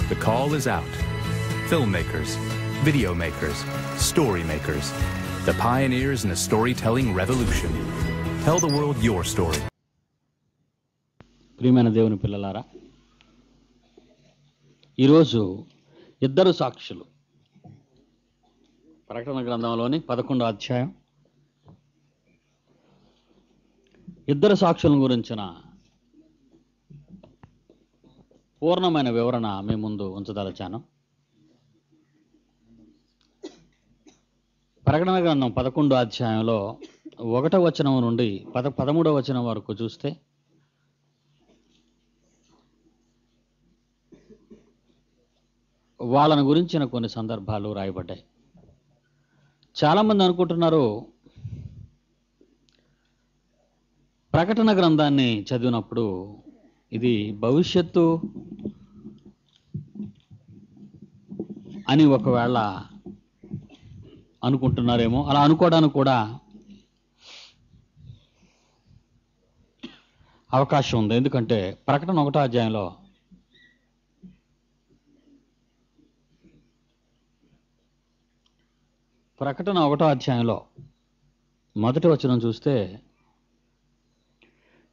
The call is out. Filmmakers, video makers, story makers, the pioneers in the storytelling revolution. Tell the world your story. ప్రియమైన దేవుని పిల్లలారా, ఈరోజు ఇద్దరు సాక్షులు ప్రకటన గ్రంథంలోని 11వ అధ్యాయం ఇద్దరు సాక్షుల గురించిన పూర్ణమైన వివరణ మీ ముందు ఉంచదలచాను. ప్రకటన గ్రంథం 11వ అధ్యాయంలో 1వ వచనం నుండి 13వ వచనం వరకు చూస్తే వాళ్ళని గురించిన కొన్ని సందర్భాలు రాయబడ్డాయి. చాలామంది అనుకుంటున్నారు ప్రకటన గ్రంథాన్ని చదివినప్పుడు ఇది భవిష్యత్తు అని ఒకవేళ అనుకుంటున్నారేమో. అలా అనుకోవడానికి కూడా అవకాశం ఉంది. ఎందుకంటే ప్రకటన 1వ అధ్యాయంలో మొదటి వచనం చూస్తే,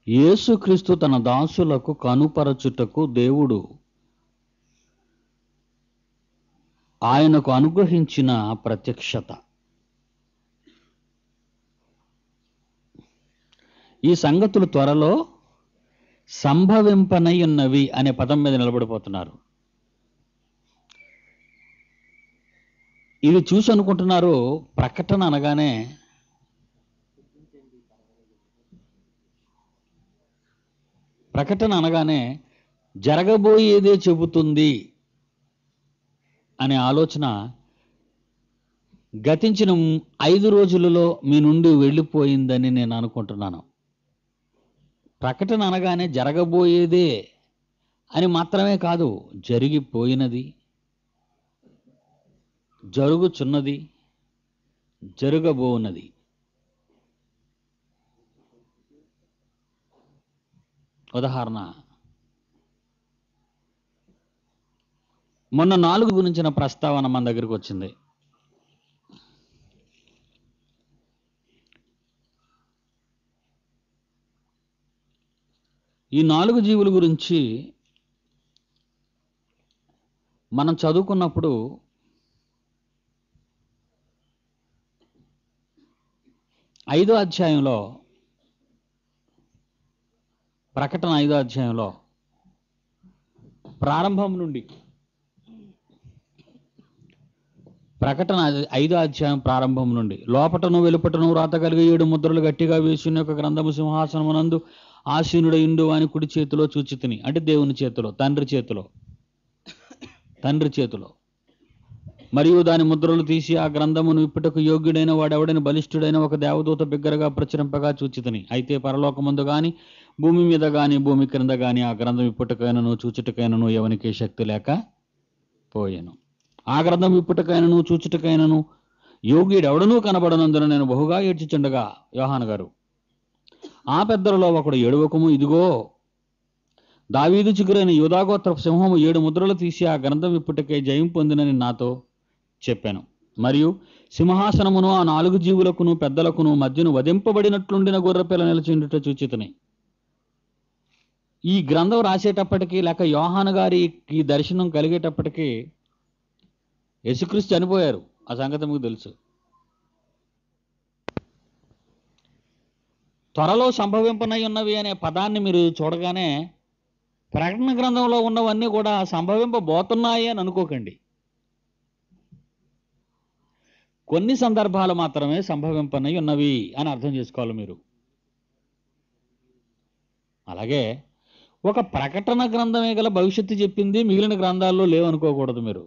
యేసుక్రీస్తు తన దాసులకు కనుపరచుటకు దేవుడు ఆయనకు అనుగ్రహించిన ప్రత్యక్షత. ఈ సంగతులు త్వరలో సంభవింపనై ఉన్నవి అనే పదం మీద నిలబడిపోతున్నారు. ఇది చూసి అనుకుంటున్నారు ప్రకటన అనగానే జరగబోయేదే చెబుతుంది అనే ఆలోచన గతించిన 5 రోజులలో మీ నుండి వెళ్ళిపోయిందని నేను అనుకుంటున్నాను. ప్రకటన అనగానే జరగబోయేదే అని మాత్రమే కాదు, జరిగిపోయినది, జరుగుచున్నది, జరగబోన్నది. ఉదాహరణ, మొన్న 4 గురించిన ప్రస్తావన మన దగ్గరికి వచ్చింది. ఈ 4 జీవుల గురించి మనం చదువుకున్నప్పుడు ప్రకటన 5వ అధ్యాయంలో ప్రారంభం నుండి లోపటను వెలుపటను రాత కలిగి 7 ముద్రలు గట్టిగా వేసి ఉన్న ఒక గ్రంథము సింహాసనమునందు ఆసీనుడయుండు వాని కుడి చేతిలో చూచితిని. అంటే దేవుని చేతిలో, తండ్రి చేతిలో. మరియు దాని ముద్రలు తీసి ఆ గ్రంథమును విప్పుటకు యోగ్యుడైన వాడెవడని బలిష్ఠుడైన ఒక దేవదూత బిగ్గరగా ప్రచురింపగా చూచితిని. అయితే పరలోకమందు గాని భూమి మీద గాని భూమి క్రింద గాని ఆ గ్రంథం విప్పుటకైనను చూచుటకైనను ఎవనికి శక్తి లేక పోయెను. ఆ గ్రంథం విప్పుటకైనను చూచుటకైనను యోగ్యుడెవడనూ కనబడనందున నేను బహుగా ఏడ్చుచుండగా, యోహాను గారు, ఆ పెద్దలలో ఒకడు ఏడవకము, ఇదిగో దావీదు చిగురైన యూదాగోత్రపు సింహము 7 ముద్రలు తీసి ఆ గ్రంథం విప్పుటకై జయం పొందినని నాతో చెప్పాను. మరియు సింహాసనమును ఆ 4 జీవులకును పెద్దలకును మధ్యను వధింపబడినట్లుండిన గొర్రెపిల్ల నిలిచిండుట చూచితిని. ఈ గ్రంథం రాసేటప్పటికీ లేక యోహాను గారి ఈ దర్శనం కలిగేటప్పటికీ యేసుక్రీస్తు చనిపోయారు. ఆ సంగతి మీకు తెలుసు. త్వరలో సంభవింపనై ఉన్నవి అనే పదాన్ని మీరు చూడగానే ప్రకటన గ్రంథంలో ఉన్నవన్నీ కూడా సంభవింపబోతున్నాయి అని అనుకోకండి. కొన్ని సందర్భాలు మాత్రమే సంభవింపనై ఉన్నవి అని అర్థం చేసుకోవాలి మీరు. అలాగే ఒక ప్రకటన గ్రంథమే గల భవిష్యత్తు చెప్పింది, మిగిలిన గ్రంథాల్లో లేవనుకోకూడదు మీరు.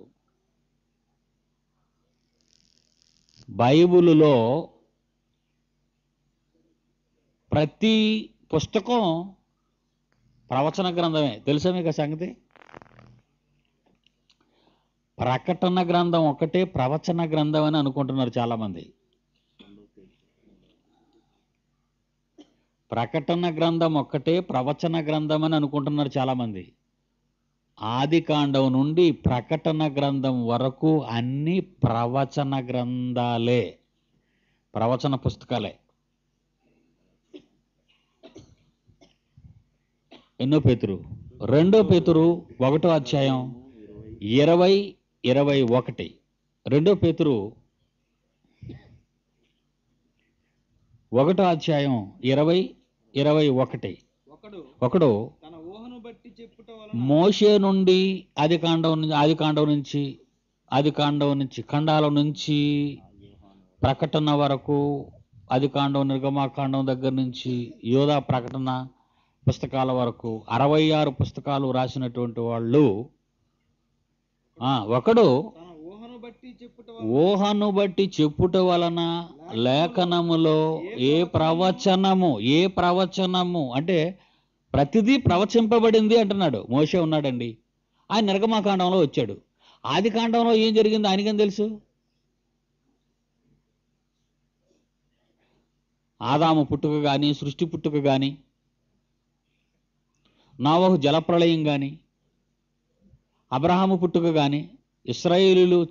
బైబిలులో ప్రతి పుస్తకం ప్రవచన గ్రంథమే. తెలుసా మీకు ఆ సంగతి? ప్రకటన గ్రంథం ఒక్కటే ప్రవచన గ్రంథం అని అనుకుంటున్నారు చాలామంది. ప్రకటన గ్రంథం ఒక్కటే ప్రవచన గ్రంథం అని అనుకుంటున్నారు చాలామంది. ఆదికాండం నుండి ప్రకటన గ్రంథం వరకు అన్ని ప్రవచన గ్రంథాలే, ప్రవచన పుస్తకాలే. ఎన్నో పేతురు? 2 పేతురు 1వ అధ్యాయం 20-21. 2 పేతురు 1వ అధ్యాయం 20-21. ఒకడు మోషే నుండి ఆదికాండం నుంచి ఖండాల నుంచి ప్రకటన వరకు, ఆదికాండం నిర్గమాకాండం దగ్గర నుంచి యోధా ప్రకటన పుస్తకాల వరకు 66 పుస్తకాలు రాసినటువంటి వాళ్ళు. ఒకడు ఊహను బట్టి చెప్పుట వలన లేఖనములో ఏ ప్రవచనము అంటే ప్రతిదీ ప్రవచింపబడింది అంటున్నాడు. మోషే ఉన్నాడండి, ఆయన నిర్గమాకాండంలో వచ్చాడు. ఆది కాండంలో ఏం జరిగిందో ఆయనకేం తెలుసు? ఆదాము పుట్టుక కానీ, సృష్టి పుట్టుక కానీ, నోవహు జలప్రళయం కానీ, అబ్రహాము పుట్టుక కానీ, ఇశ్రాయేలీలు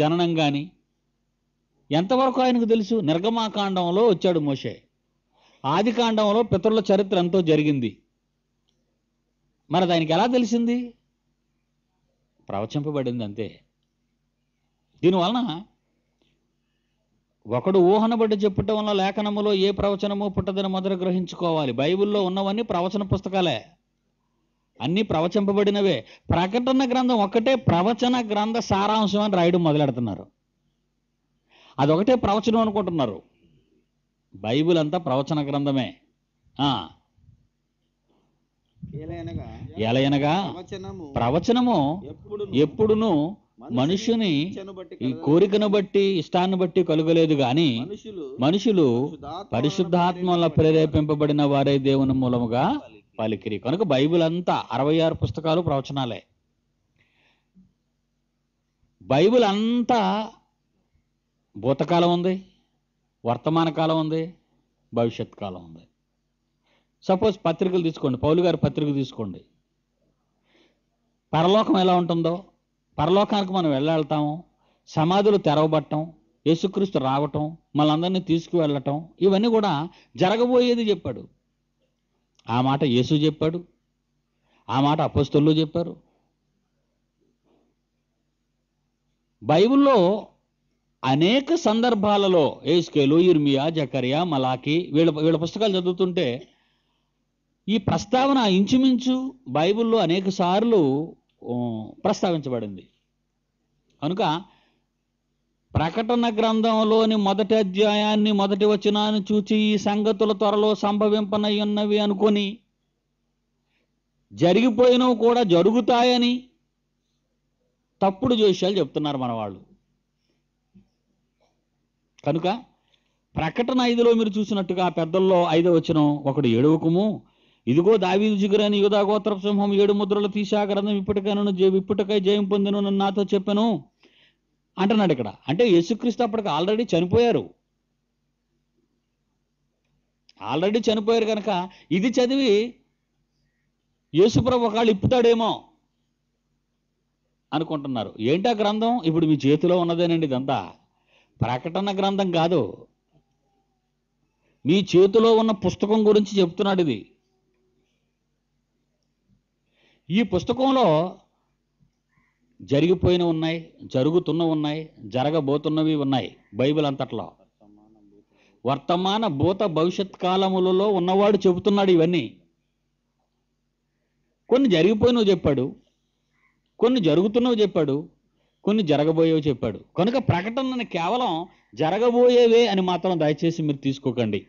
జననం కానీ ఎంతవరకు ఆయనకు తెలుసు? నిర్గమాకాండంలో వచ్చాడు మోషే. ఆది కాండంలో పితరుల చరిత్ర ఎంతో జరిగింది. మరి దానికి ఎలా తెలిసింది? ప్రవచింపబడింది అంతే. దీనివలన ఒకడు ఊహను బట్టి చెప్పుటం వల్ల లేఖనములో ఏ ప్రవచనము పుట్టదని మొదట గ్రహించుకోవాలి. బైబిల్లో ఉన్నవన్నీ ప్రవచన పుస్తకాలే, అన్నీ ప్రవచింపబడినవే. ప్రకటన గ్రంథం ఒక్కటే ప్రవచన గ్రంథ సారాంశం అని రాయడం మొదలెడుతున్నారు. అదొకటే ప్రవచనం అనుకుంటున్నారు. బైబిల్ అంతా ప్రవచన గ్రంథమే. ఎలయనగా ప్రవచనము ఎప్పుడును మనుషుని ఈ కోరికను బట్టి ఇష్టాన్ని బట్టి కలుగలేదు గాని మనుషులు పరిశుద్ధాత్మ వల్ల ప్రేరేపింపబడిన వారే దేవుని మూలముగా పలికిరి. కనుక బైబిల్ అంతా 66 పుస్తకాలు ప్రవచనాలే. బైబిల్ అంతా భూతకాలం ఉంది, వర్తమాన కాలం ఉంది, భవిష్యత్ కాలం ఉంది. సపోజ్ పత్రికలు తీసుకోండి, పౌలు గారి పత్రిక తీసుకోండి. పరలోకం ఎలా ఉంటుందో, పరలోకానికి మనం వెళ్తాము, సమాధులు తెరవబట్టం, యేసుక్రీస్తు రావటం, మనందరినీ తీసుకువెళ్ళటం, ఇవన్నీ కూడా జరగబోయేది చెప్పాడు. ఆ మాట యేసు చెప్పాడు, ఆ మాట అపోస్తలులు చెప్పారు. బైబిల్లో అనేక సందర్భాలలో యేస్కేలు, ఇర్మియా, జకరియా, మలాకి వీళ్ళ పుస్తకాలు చదువుతుంటే ఈ ప్రస్తావన ఇంచుమించు బైబిల్లో అనేక సార్లు ప్రస్తావించబడింది. కనుక ప్రకటన గ్రంథంలోని మొదటి అధ్యాయాన్ని, మొదటి వచనాన్ని చూచి ఈ సంగతుల త్వరలో సంభవింపనయ్యున్నవి అనుకొని జరిగిపోయినవి కూడా జరుగుతాయని తప్పుడు జోష్యాలు చెప్తున్నారు మన వాళ్ళు. కనుక ప్రకటన 5లో మీరు చూసినట్టుగా పెద్దల్లో 5వ వచనం, ఒకడు ఏడవకుము, ఇదిగో దావీదు జిగురని యూదా గోత్రపు సింహం 7 ముద్రలు తీసి ఆ గ్రంథం ఇప్పటికై జయం పొందిను నన్ను నాతో చెప్పాను అంటున్నాడు ఇక్కడ. అంటే యేసుక్రీస్తు అప్పటికి ఆల్రెడీ చనిపోయారు కనుక ఇది చదివి యేసుప్రభు ఒకళ్ళు ఇప్పుతాడేమో అనుకుంటున్నారు. ఏంటా గ్రంథం? ఇప్పుడు మీ చేతిలో ఉన్నదేనండి. ఇదంతా ప్రకటన గ్రంథం కాదు, మీ చేతిలో ఉన్న పుస్తకం గురించి చెప్తున్నాడు. ఇది ఈ పుస్తకంలో జరిగిపోయినవి ఉన్నాయి, జరుగుతున్నవి ఉన్నాయి, జరగబోతున్నవి ఉన్నాయి. బైబిల్ అంతట్లో వర్తమాన భూత భవిష్యత్ కాలములలో ఉన్నవాడు చెబుతున్నాడు ఇవన్నీ. కొన్ని జరిగిపోయినవి చెప్పాడు, కొన్ని జరుగుతున్నవి చెప్పాడు, కొన్ని జరగబోయేవి చెప్పాడు. కనుక ప్రకటనని కేవలం జరగబోయేవే అని మాత్రం దయచేసి మీరు తీసుకోకండి.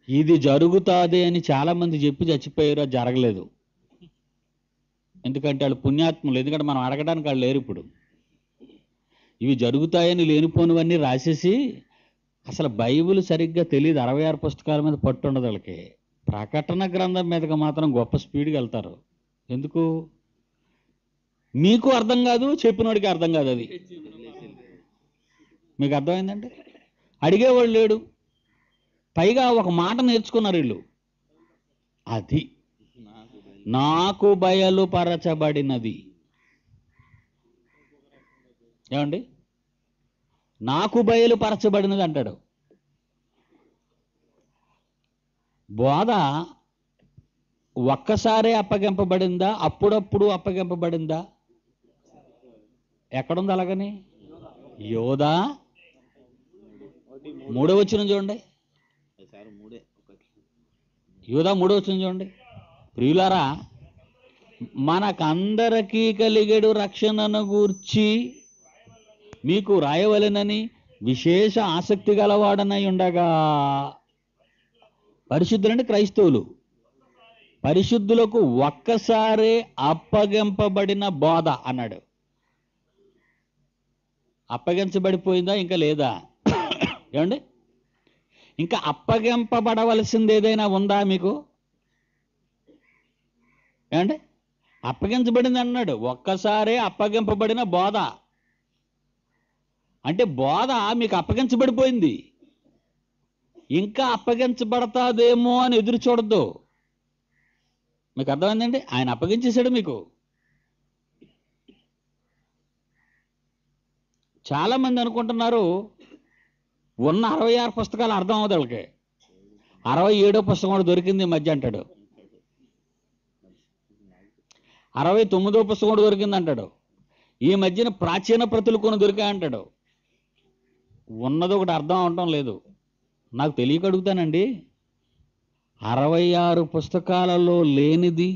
ఇది జరుగుతుంది అని చాలామంది చెప్పి చచ్చిపోయారు, అది జరగలేదు. ఎందుకంటే వాళ్ళు పుణ్యాత్ములు, ఎందుకంటే మనం అడగడానికి వాళ్ళు లేరు. ఇప్పుడు ఇవి జరుగుతాయని లేనిపోనివన్నీ రాసేసి అసలు బైబిల్ సరిగ్గా తెలియదు. 66 పుస్తకాల మీద పట్టుండదు వాళ్ళకి. ప్రకటన గ్రంథం మీదకి మాత్రం గొప్ప స్పీడ్గా వెళ్తారు. ఎందుకు? మీకు అర్థం కాదు, చెప్పినోడికి అర్థం కాదు. అది మీకు అర్థమైందంటే అడిగేవాడు లేడు. పైగా ఒక మాట నేర్చుకున్నారు వీళ్ళు, అది నాకు బయలుపరచబడినది. ఏమండి, నాకు బయలుపరచబడినది అంటాడు. బోధ ఒక్కసారే అప్పగింపబడిందా, అప్పుడప్పుడు అప్పగింపబడిందా? ఎక్కడుంది అలాగని? యోధా 3వ వచనం చూడండి. యోధా 3వ వచనం చూడండి. ప్రియులారా, మనకందరికీ కలిగేడు రక్షణను గూర్చి మీకు రాయవలెనని విశేష ఆసక్తి గలవాడనై ఉండగా, పరిశుద్ధులంటే క్రైస్తవులు, పరిశుద్ధులకు ఒక్కసారే అప్పగింపబడిన బోధ అన్నాడు. అప్పగించబడిపోయిందా ఇంకా లేదా? ఏమండి, ఇంకా అప్పగింపబడవలసింది ఏదైనా ఉందా మీకు? ఏమండి, అప్పగించబడింది అన్నాడు. ఒక్కసారే అప్పగింపబడిన బోధ అంటే బోధ మీకు అప్పగించబడిపోయింది, ఇంకా అప్పగించబడతాదేమో అని ఎదురు చూడద్దు. మీకు అర్థమైందండి? ఆయన అప్పగించేశాడు మీకు. చాలా మంది అనుకుంటున్నారు ఉన్న 66 పుస్తకాలు అర్థం అవుతుంది వాళ్ళకి, 67వ పుస్తకం కూడా దొరికింది ఈ మధ్య అంటాడు, 69వ పుస్తకం కూడా దొరికింది అంటాడు, ఈ మధ్యన ప్రాచీన ప్రతులు కొన్ని దొరికాయంటాడు. ఉన్నది ఒకటి అర్థం అవటం లేదు. నాకు తెలియక అడుగుతానండి, 66 పుస్తకాలలో లేనిది,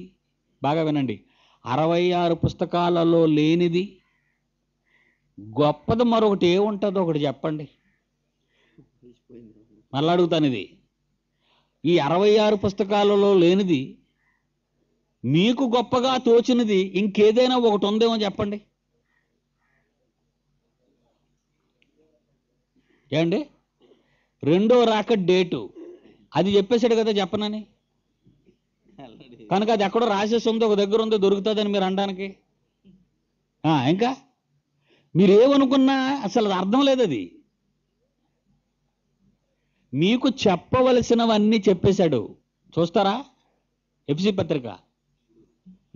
బాగా వినండి, 66 పుస్తకాలలో లేనిది గొప్పది మరొకటి ఏముంటుందో ఒకటి చెప్పండి. మళ్ళీ అడుగుతాను, ఇది ఈ 66 పుస్తకాలలో లేనిది మీకు గొప్పగా తోచినది ఇంకేదైనా ఒకటి ఉందేమో చెప్పండి. ఏమండి, 2వ రాక డేటు అది చెప్పేశాడు కదా చెప్పనని, కనుక అది ఎక్కడో రాసేసి ఉంది, ఒక దగ్గర ఉంది, దొరుకుతుందని మీరు అనడానికి. ఇంకా మీరేమనుకున్నా అసలు అది అర్థం లేదు. అది మీకు చెప్పవలసినవన్నీ చెప్పేశాడు. చూస్తారా? ఎఫెసీ పత్రిక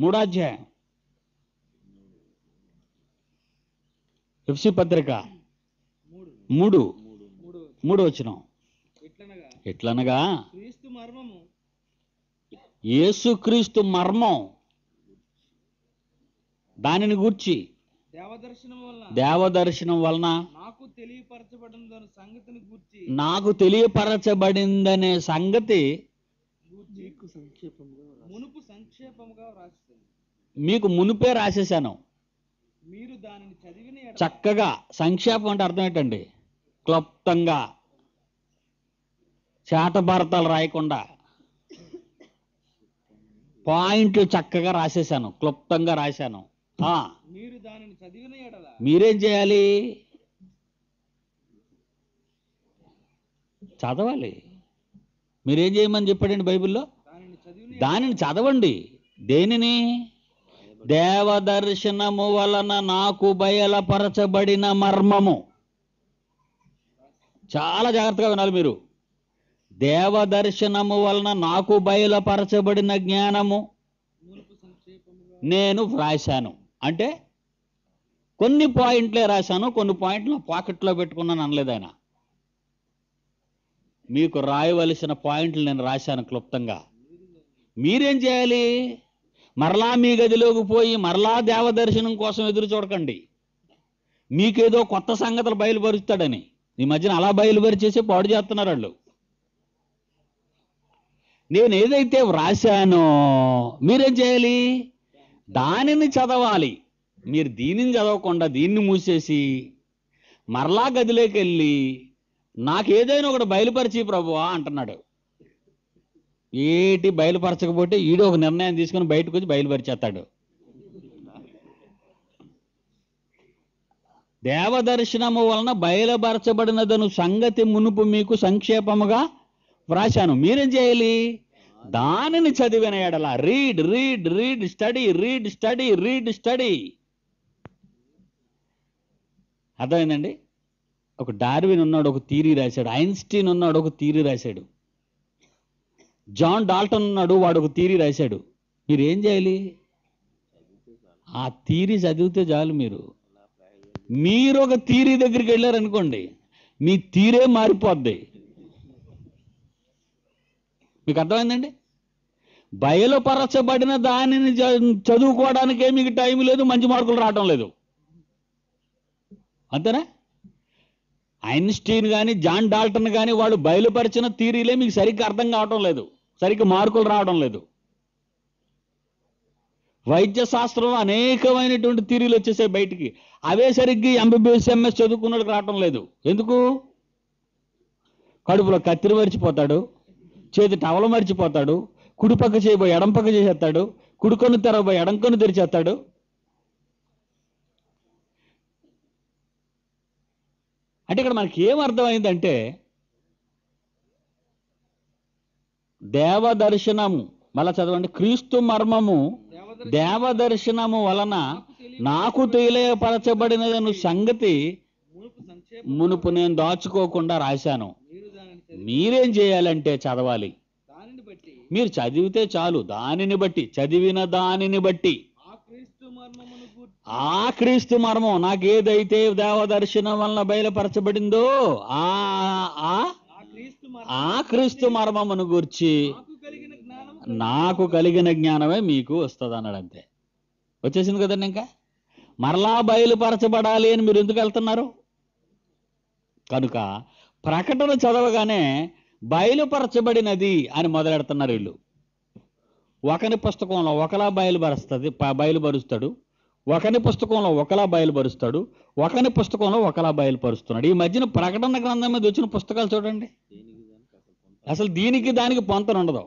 3వ అధ్యాయం, ఎఫెసీ పత్రిక 3వ వచనం. ఎట్లనగా యేసుక్రీస్తు మర్మం, దానిని గూర్చి దేవదర్శనం వలన నాకు తెలియపరచబడిందనే సంగతి మీకు మునుపే రాసేశాను. చక్కగా, సంక్షేపం అంటే అర్థం ఏంటండి? క్లుప్తంగా, శాటభారతాలు రాయకుండా పాయింట్లు చక్కగా రాసేశాను, క్లుప్తంగా రాశాను. మీరేం చేయాలి? చదవాలి. మీరేం చేయమని చెప్పాడండి బైబిల్లో? దానిని చదవండి. దేనిని? దేవదర్శనము వలన నాకు బయలుపరచబడిన మర్మము. చాలా జాగ్రత్తగా వినాలి మీరు. దేవదర్శనము వలన నాకు బయలుపరచబడిన జ్ఞానము నేను వ్రాశాను. అంటే కొన్ని పాయింట్లే రాశాను, కొన్ని పాయింట్లు పాకెట్లో పెట్టుకున్నాను అనలేదు ఆయన. మీకు రాయవలసిన పాయింట్లు నేను రాశాను క్లుప్తంగా. మీరేం చేయాలి? మరలా మీ గదిలోకి పోయి మరలా దేవదర్శనం కోసం ఎదురు చూడకండి. మీకేదో కొత్త సంగతులు బయలుపరుస్తాడని ఈ మధ్యన అలా బయలుపరిచేసి పాడు చేస్తున్నారు వాళ్ళు. నేను ఏదైతే వ్రాశానో మీరేం చేయాలి? దానిని చదవాలి. మీరు దీనిని చదవకుండా దీన్ని మూసేసి మరలా గదిలోకి వెళ్ళి నాకేదైనా ఒకటి బయలుపరిచి ప్రభువా అంటున్నాడు. ఏటి బయలుపరచకపోతే ఈడో ఒక నిర్ణయం తీసుకుని బయటకు వచ్చి బయలుపరిచేస్తాడు. దేవదర్శనము వలన బయలుపరచబడినదను సంగతి మునుపు మీకు సంక్షేపముగా వ్రాశాను. మీరేం చేయాలి? దానిని చదివిన ఎడల read read read study, read study, read study. అర్థమైందండి? ఒక డార్విన్ ఉన్నాడు, ఒక థియరీ రాశాడు. ఐన్స్టీన్ ఉన్నాడు, ఒక థియరీ రాశాడు. జాన్ డాల్టన్ ఉన్నాడు, వాడు ఒక థియరీ రాశాడు. మీరు ఏం చేయాలి? ఆ థియరీ చదివితే చాలు. మీరు ఒక థియరీ దగ్గరికి వెళ్ళారనుకోండి, మీ తీరే మారిపోద్ది. మీకు అర్థమైందండి? బయలుపరచబడిన దానిని చదువుకోవడానికే మీకు టైం లేదు, మంచి మార్కులు రావటం లేదు. అంతేనా? ఐన్స్టీన్ కానీ జాన్ డాల్టన్ కానీ వాళ్ళు బయలుపరిచిన థియరీలే మీకు సరిగ్గా అర్థం కావటం లేదు, సరిగ్గా మార్కులు రావడం లేదు. వైద్య శాస్త్రంలో అనేకమైనటువంటి థియరీలు వచ్చేసాయి బయటికి, అవే సరిగ్గా ఎంబీబీఎస్ ఎంఎస్ చదువుకున్నట్టు రావటం లేదు. ఎందుకు? కడుపులో కత్తిరి మరిచిపోతాడు, చేతి టవలు మరిచిపోతాడు, కుడిపక్క చేయబోయి ఎడంపక్క చేసేస్తాడు, కుడికొన్ను తెరవబోయి ఎడంకొన్ను తెరిచేస్తాడు. అంటే ఇక్కడ మనకి ఏం అర్థమైందంటే, దేవదర్శనము, మళ్ళా చదవండి, క్రీస్తు మర్మము దేవదర్శనము వలన నాకు తెలియపరచబడినదను సంగతి మునుపు నేను దాచుకోకుండా రాశాను. మీరేం చేయాలంటే చదవాలి. మీరు చదివితే చాలు, దానిని బట్టి, చదివిన దానిని బట్టి ఆ క్రీస్తు మర్మం నాకు ఏదైతే దేవదర్శనం వలన బయలుపరచబడిందో ఆ క్రీస్తు మర్మమును గూర్చి నాకు కలిగిన జ్ఞానమే మీకు వస్తుంది అన్నాడు. అంతే, వచ్చేసింది కదండి. ఇంకా మరలా బయలుపరచబడాలి అని మీరు ఎందుకు వెళ్తున్నారు? కనుక ప్రకటన చదవగానే బయలుపరచబడినది అని మొదలెడుతున్నారు వీళ్ళు. ఒకని పుస్తకంలో ఒకలా బయలుపరుస్తాడు, ఒకని పుస్తకంలో ఒకలా బయలుపరుస్తాడు, ఒకని పుస్తకంలో ఒకలా బయలుపరుస్తున్నాడు. ఈ మధ్యన ప్రకటన గ్రంథం మీద వచ్చిన పుస్తకాలు చూడండి, అసలు దీనికి దానికి పొంతన ఉండదు.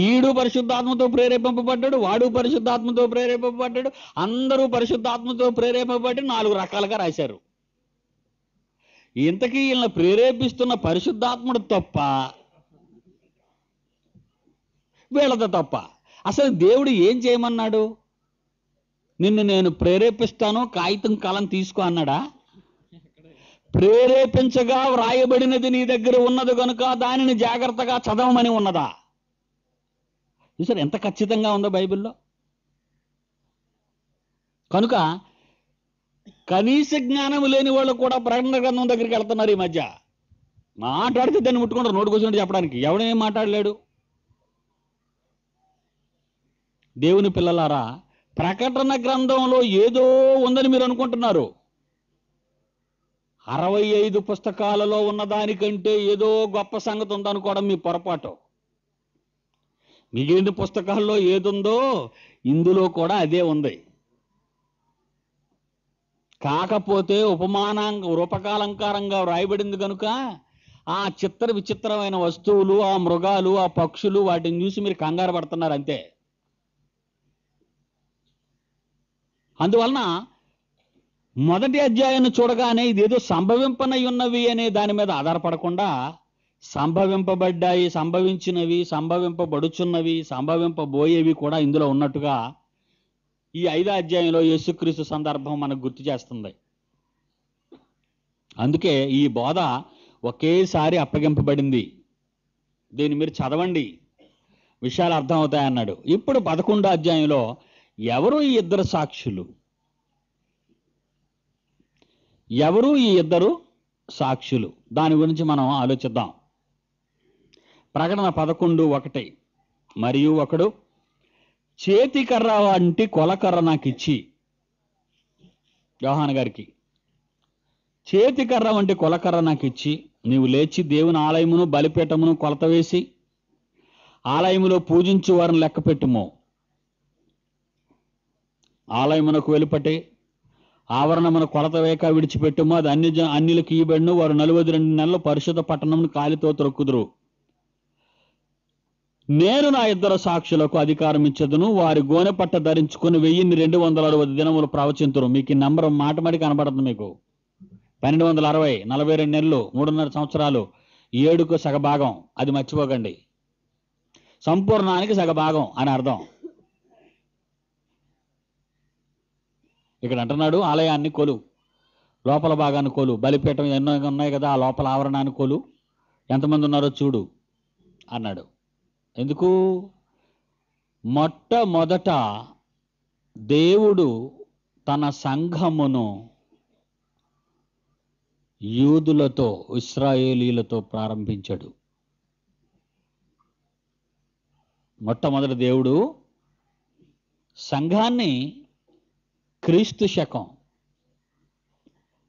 ఈడు పరిశుద్ధాత్మతో ప్రేరేపింపబడ్డాడు, వాడు పరిశుద్ధాత్మతో ప్రేరేపింపబడ్డాడు, అందరూ పరిశుద్ధాత్మతో ప్రేరేపింపబడి 4 రకాలుగా రాశారు. ఇంతకీ వీళ్ళని ప్రేరేపిస్తున్న పరిశుద్ధాత్ముడు తప్ప, వీళ్ళతో తప్ప? అసలు దేవుడు ఏం చేయమన్నాడు? నిన్ను నేను ప్రేరేపిస్తాను, కాగితం కలం తీసుకో అన్నాడా? ప్రేరేపించగా వ్రాయబడినది నీ దగ్గర ఉన్నది కనుక దానిని జాగ్రత్తగా చదవమని ఉన్నదా? చూసారు ఎంత ఖచ్చితంగా ఉందో బైబిల్లో. కనుక కనీస జ్ఞానం లేని వాళ్ళు కూడా ప్రకటన గ్రంథం దగ్గరికి వెళ్తున్నారు ఈ మధ్య. మాట్లాడితే దాన్ని ముట్టుకుంటారు, నోటుకొచ్చినట్టు చెప్పడానికి. ఎవడేం మాట్లాడలేడు. దేవుని పిల్లలారా, ప్రకటన గ్రంథంలో ఏదో ఉందని మీరు అనుకుంటున్నారు. 65 పుస్తకాలలో ఉన్నదానికంటే ఏదో గొప్ప సంగతి ఉందనుకోవడం మీ పొరపాటు. మిగిలిన పుస్తకాల్లో ఏదుందో ఇందులో కూడా అదే ఉంది. కాకపోతే రూపకాలంకారంగా వ్రాయబడింది కనుక ఆ చిత్ర విచిత్రమైన వస్తువులు, ఆ మృగాలు, ఆ పక్షులు, వాటిని చూసి మీరు కంగారు పడుతున్నారు అంతే. అందువలన మొదటి అధ్యాయాన్ని చూడగానే ఇదేదో సంభవింపనై ఉన్నవి అనే దాని మీద ఆధారపడకుండా సంభవింపబడ్డాయి, సంభవించినవి, సంభవింపబడుచున్నవి, సంభవింపబోయేవి కూడా ఇందులో ఉన్నట్టుగా ఈ 5వ అధ్యాయంలో యేసుక్రీస్తు సందర్భం మనకు గుర్తు చేస్తుంది. అందుకే ఈ బోధ ఒకేసారి అప్పగింపబడింది. దీన్ని మీరు చదవండి, విషయాలు అర్థమవుతాయన్నాడు. ఇప్పుడు 11వ అధ్యాయంలో ఎవరు ఈ ఇద్దరు సాక్షులు? ఎవరు ఈ ఇద్దరు సాక్షులు? దాని గురించి మనం ఆలోచిద్దాం. ప్రకటన 11:1 మరియు ఒకడు చేతికర్ర వంటి కొలకర్ర నాకు ఇచ్చి, యోహాను గారికి చేతికర్ర వంటి కొలకర్ర నాకు ఇచ్చి, నీవు లేచి దేవుని ఆలయమును బలిపీఠమును కొలత వేసి ఆలయములో పూజించు వారిని లెక్క పెట్టుము. ఆలయమునకు వెలుపటే ఆవరణమును కొలత వేక విడిచిపెట్టుము. అది అన్యులకు ఇయ్యబడును. వారు 42 నెలలు పరిశుద్ధ పట్టణమును కాలితో త్రొక్కుదురు. నేను నా ఇద్దరు సాక్షులకు అధికారం ఇచ్చదును. వారి గోనె పట్ట ధరించుకుని 1260 దినములు ప్రవచింతురు. మీకు ఈ నంబర్ మాటమాడి కనబడుతుంది. మీకు 1260, 42 నెలలు, 3.5 సంవత్సరాలు, 7కు సగభాగం. అది మర్చిపోకండి. సంపూర్ణానికి సగభాగం అని అర్థం. ఇక్కడ అంటున్నాడు, ఆలయాన్ని కొలు, లోపల భాగాన్ని కొలు, బలిపీఠం ఎన్నో ఉన్నాయి కదా, ఆ లోపల ఆవరణాన్ని కొలు, ఎంతమంది ఉన్నారో చూడు. అన్నాడు. ఎందుకు? మొట్టమొదట దేవుడు తన సంఘమును యూదులతో, ఇశ్రాయేలీలతో ప్రారంభించాడు. మొట్టమొదటి దేవుడు సంఘాన్ని క్రీస్తు శకం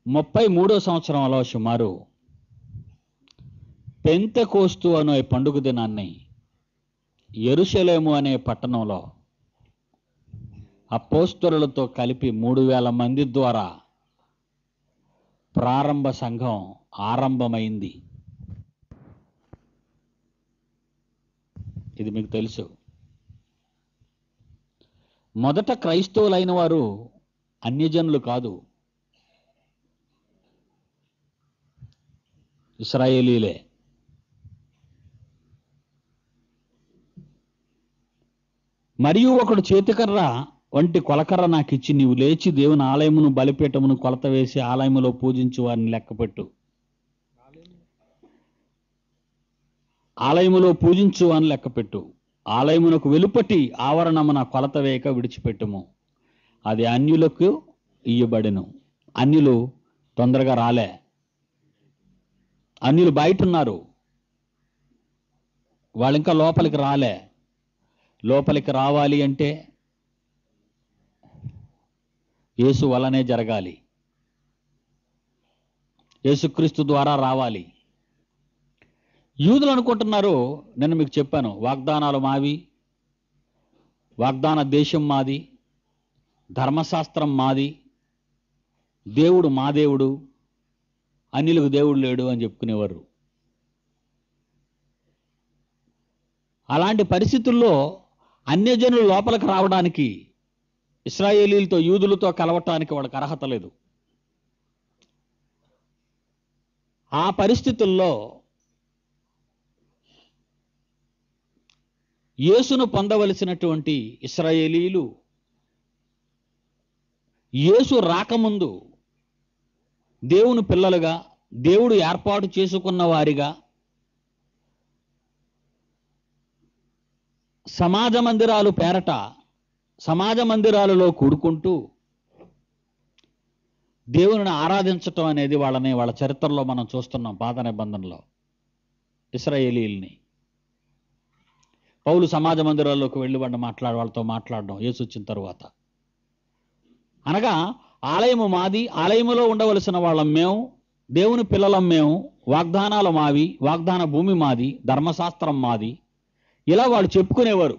33వ సంవత్సరంలో సుమారు పెంతెకోస్తు అనే పండుగ దినాన్ని యెరూషలేము అనే పట్టణంలో అపోస్తలులతో కలిపి 3000 మంది ద్వారా ప్రారంభ సంఘం ఆరంభమైంది. ఇది మీకు తెలుసు. మొదట క్రైస్తవులైన వారు అన్యజనులు కాదు, ఇశ్రాయేలీలే. మరియు ఒకడు చేతికర్ర వంటి కొలకర్ర నాకు ఇచ్చి, నీవు లేచి దేవుని ఆలయమును బలిపీఠమును కొలత వేసి ఆలయములో పూజించు వారిని లెక్కపెట్టు. ఆలయములో పూజించు అని లెక్కపెట్టు. ఆలయమునకు వెలుపటి ఆవరణమున కొలత వేయక విడిచిపెట్టుము. అది అన్యులకు ఇయ్యబడెను. అన్యులు తొందరగా రాలే. అన్యులు బయట ఉన్నారు, వాళ్ళు ఇంకా లోపలికి రాలే. లోపలికి రావాలి అంటే యేసు వలనే జరగాలి, యేసుక్రీస్తు ద్వారా రావాలి. యూదులు అనుకుంటున్నారు, నేను మీకు చెప్పాను, వాగ్దానాలు మావి, వాగ్దాన దేశం మాది, ధర్మశాస్త్రం మాది, దేవుడు మా దేవుడు, అన్యులకు దేవుడు లేడు అని చెప్పుకునేవారు. అలాంటి పరిస్థితుల్లో అన్యజనులు లోపలికి రావడానికి, ఇశ్రాయేలీలతో యూదులతో కలవటానికి వాళ్ళకి అర్హత లేదు. ఆ పరిస్థితుల్లో యేసును పొందవలసినటువంటి ఇశ్రాయేలీలు యేసు రాకముందు దేవుని పిల్లలుగా, దేవుడు ఏర్పాటు చేసుకున్న వారిగా సమాజ మందిరాలు పేరట సమాజ మందిరాలలో కూడుకుంటూ దేవుని ఆరాధించటం అనేది వాళ్ళ చరిత్రలో మనం చూస్తున్నాం. పాత నిబంధనలో ఇశ్రాయేలీల్ని పౌలు సమాజ మందిరాల్లోకి వెళ్ళి వాళ్ళతో మాట్లాడడం యేసు వచ్చిన తరువాత. అనగా ఆలయము మాది, ఆలయములో ఉండవలసిన వాళ్ళం మేము, దేవుని పిల్లలం మేము, వాగ్దానాలు మావి, వాగ్దాన భూమి మాది, ధర్మశాస్త్రం మాది, ఇలా వాళ్ళు చెప్పుకునేవారు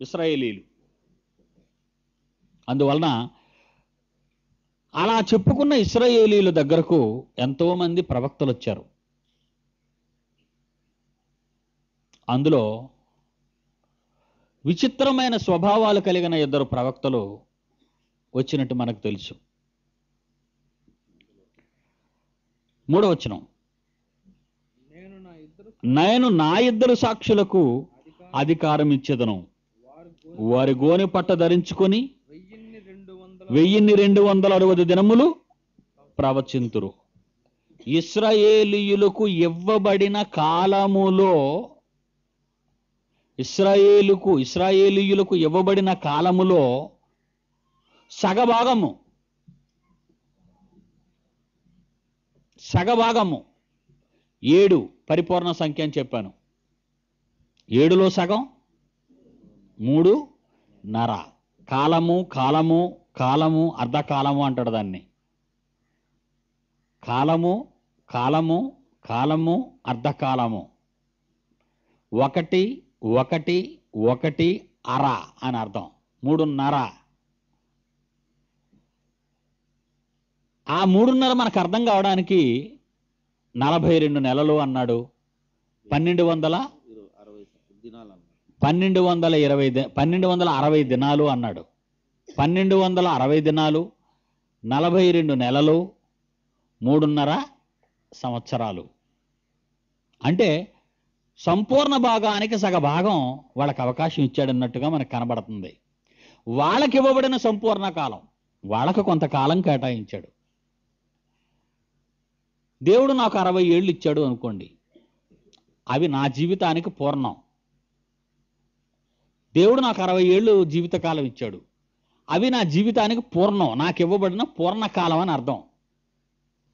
ఇశ్రాయేలీలు. అందువలన అలా చెప్పుకున్న ఇశ్రాయేలీల దగ్గరకు ఎంతోమంది ప్రవక్తలు వచ్చారు. అందులో విచిత్రమైన స్వభావాలు కలిగిన 2 ప్రవక్తలు వచ్చినట్టు మనకు తెలుసు. 3వ వచనం, నేను నా 2 సాక్షులకు అధికారం ఇచ్చేదను, వారి గోనె పట్ట ధరించుకొని 1260 దినములు ప్రవచింతురు. ఇశ్రాయేలీయులకు ఇవ్వబడిన కాలములో, ఇశ్రాయేలీయులకు ఇవ్వబడిన కాలములో సగభాగము 7 పరిపూర్ణ సంఖ్య అని చెప్పాను. 7లో సగం 3.5. కాలము అర్ధకాలము అంటాడు దాన్ని. కాలము అర్ధకాలము, 1 అర అని అర్థం, 3.5. ఆ 3.5 మనకు అర్థం కావడానికి 42 నెలలు అన్నాడు. 1260 దినాలు అన్నాడు. 1260 దినాలు, 42 నెలలు, 3.5 సంవత్సరాలు. అంటే సంపూర్ణ భాగానికి సగభాగం వాళ్ళకి అవకాశం ఇచ్చాడన్నట్టుగా మనకు కనబడుతుంది. వాళ్ళకి ఇవ్వబడిన సంపూర్ణ కాలం వాళ్ళకు కొంతకాలం కేటాయించాడు. దేవుడు నాకు 60 ఏళ్ళు ఇచ్చాడు అనుకోండి. అవి నా జీవితానికి పూర్ణం. దేవుడు నాకు 60 ఏళ్ళు జీవితకాలం ఇచ్చాడు. అవి నా జీవితానికి పూర్ణం, నాకు ఇవ్వబడిన పూర్ణకాలం అని అర్థం.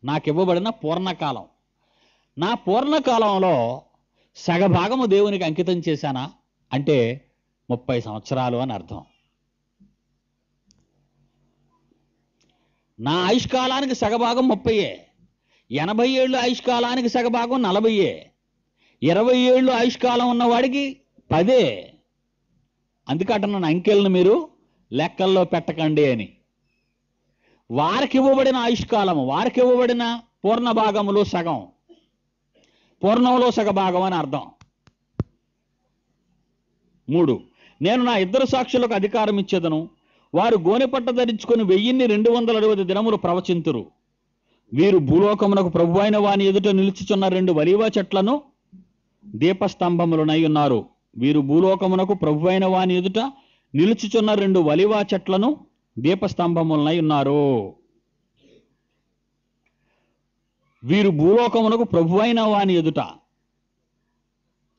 నాకు ఇవ్వబడిన పూర్ణకాలం. నా పూర్ణకాలంలో సగభాగము దేవునికి అంకితం చేశానా అంటే 30 సంవత్సరాలు అని అర్థం. నా ఆయుష్కాలానికి సగభాగం 30, 80 ఏళ్ళు ఆయుష్కాలానికి సగభాగం 40, 20 ఏళ్ళు ఆయుష్కాలం ఉన్నవాడికి 10. అందుకంటున్నాను అంకెలను మీరు లెక్కల్లో పెట్టకండి అని. వారికి ఇవ్వబడిన ఆయుష్కాలము, వారికి ఇవ్వబడిన పూర్ణ భాగములో సగం, పూర్ణంలో సగభాగం అని అర్థం. 3, నేను నా 2 సాక్షులకు అధికారం ఇచ్చేదను, వారు గోనెపట్ట ధరించుకొని 1260 దినములు ప్రవచింతురు. వీరు భూలోకమునకు ప్రభువైన వాని ఎదుట నిలుచుచున్న 2 ఒలీవ చెట్లను దీపస్తంభములనై ఉన్నారు. వీరు భూలోకమునకు ప్రభువైన వాని ఎదుట నిలుచుచున్న 2 ఒలీవ చెట్లను దీపస్తంభములనై ఉన్నారు. వీరు భూలోకమునకు ప్రభువైన వాని ఎదుట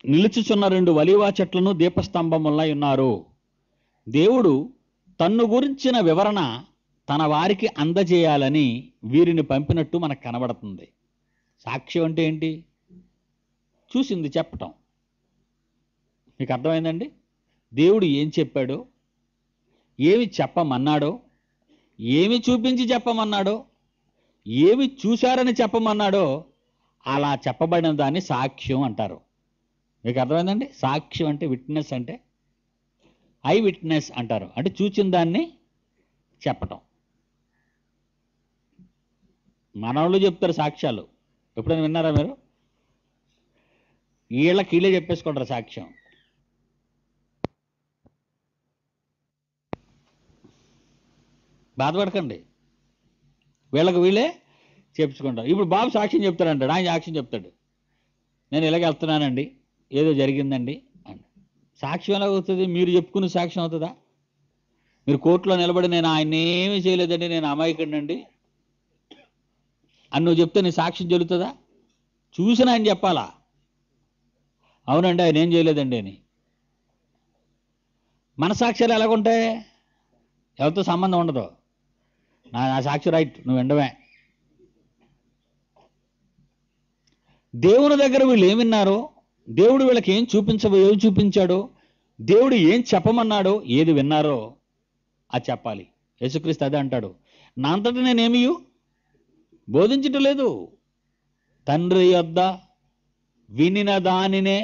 నిలుచుచున్న 2 ఒలీవ చెట్లను దీపస్తంభములనై ఉన్నారు. దేవుడు తన్ను గురించిన వివరణ తన వారికి అందజేయాలని వీరిని పంపినట్టు మనకు కనబడుతుంది. సాక్ష్యం అంటే ఏంటి? చూసింది చెప్పటం. మీకు అర్థమైందండి? దేవుడు ఏం చెప్పాడో, ఏమి చెప్పమన్నాడో, ఏమి చూపించి చెప్పమన్నాడో, ఏమి చూశారని చెప్పమన్నాడో అలా చెప్పబడిన దాన్ని సాక్ష్యం అంటారు. మీకు అర్థమైందండి? సాక్ష్యం అంటే విట్నెస్, అంటే ఐ విట్నెస్ అంటారు. అంటే చూచిన దాన్ని చెప్పటం. మనవాళ్ళు చెప్తారు సాక్ష్యాలు. ఎప్పుడైనా విన్నారా మీరు? వీళ్ళకి వీళ్ళే చెప్పేసుకుంటారు సాక్ష్యం. బాధపడకండి, వీళ్ళకి వీళ్ళే చెప్పుకుంటారు. ఇప్పుడు బాబు సాక్ష్యం చెప్తాడంటాడు, ఆయన సాక్ష్యం చెప్తాడు, నేను ఇలాగ వెళ్తున్నానండి, ఏదో జరిగిందండి అని. సాక్ష్యం ఎలా అవుతుంది? మీరు చెప్పుకునే సాక్ష్యం అవుతుందా? మీరు కోర్టులో నిలబడి నేను ఆయన ఏమీ చేయలేదండి, నేను అమాయకుడినండి అని నువ్వు చెప్తే నీ సాక్ష్యం జరుగుతుందా? చూసిన ఆయన చెప్పాలా, అవునండి ఆయన ఏం చేయలేదండి అని. మన సాక్ష్యాలు ఎలాగుంటాయి? ఎవరితో సంబంధం ఉండదు. నా సాక్షి రైట్, నువ్వు ఎండవే. దేవుని దగ్గర వీళ్ళు ఏం విన్నారో, దేవుడు వీళ్ళకి ఏం చూపించాడో, దేవుడు ఏం చెప్పమన్నాడో, ఏది విన్నారో అది చెప్పాలి. యేసుక్రీస్తు అదే అంటాడు, నా అంతటా నేనేమీ బోధించటం లేదు, తండ్రి యొద్ద వినిన దానినే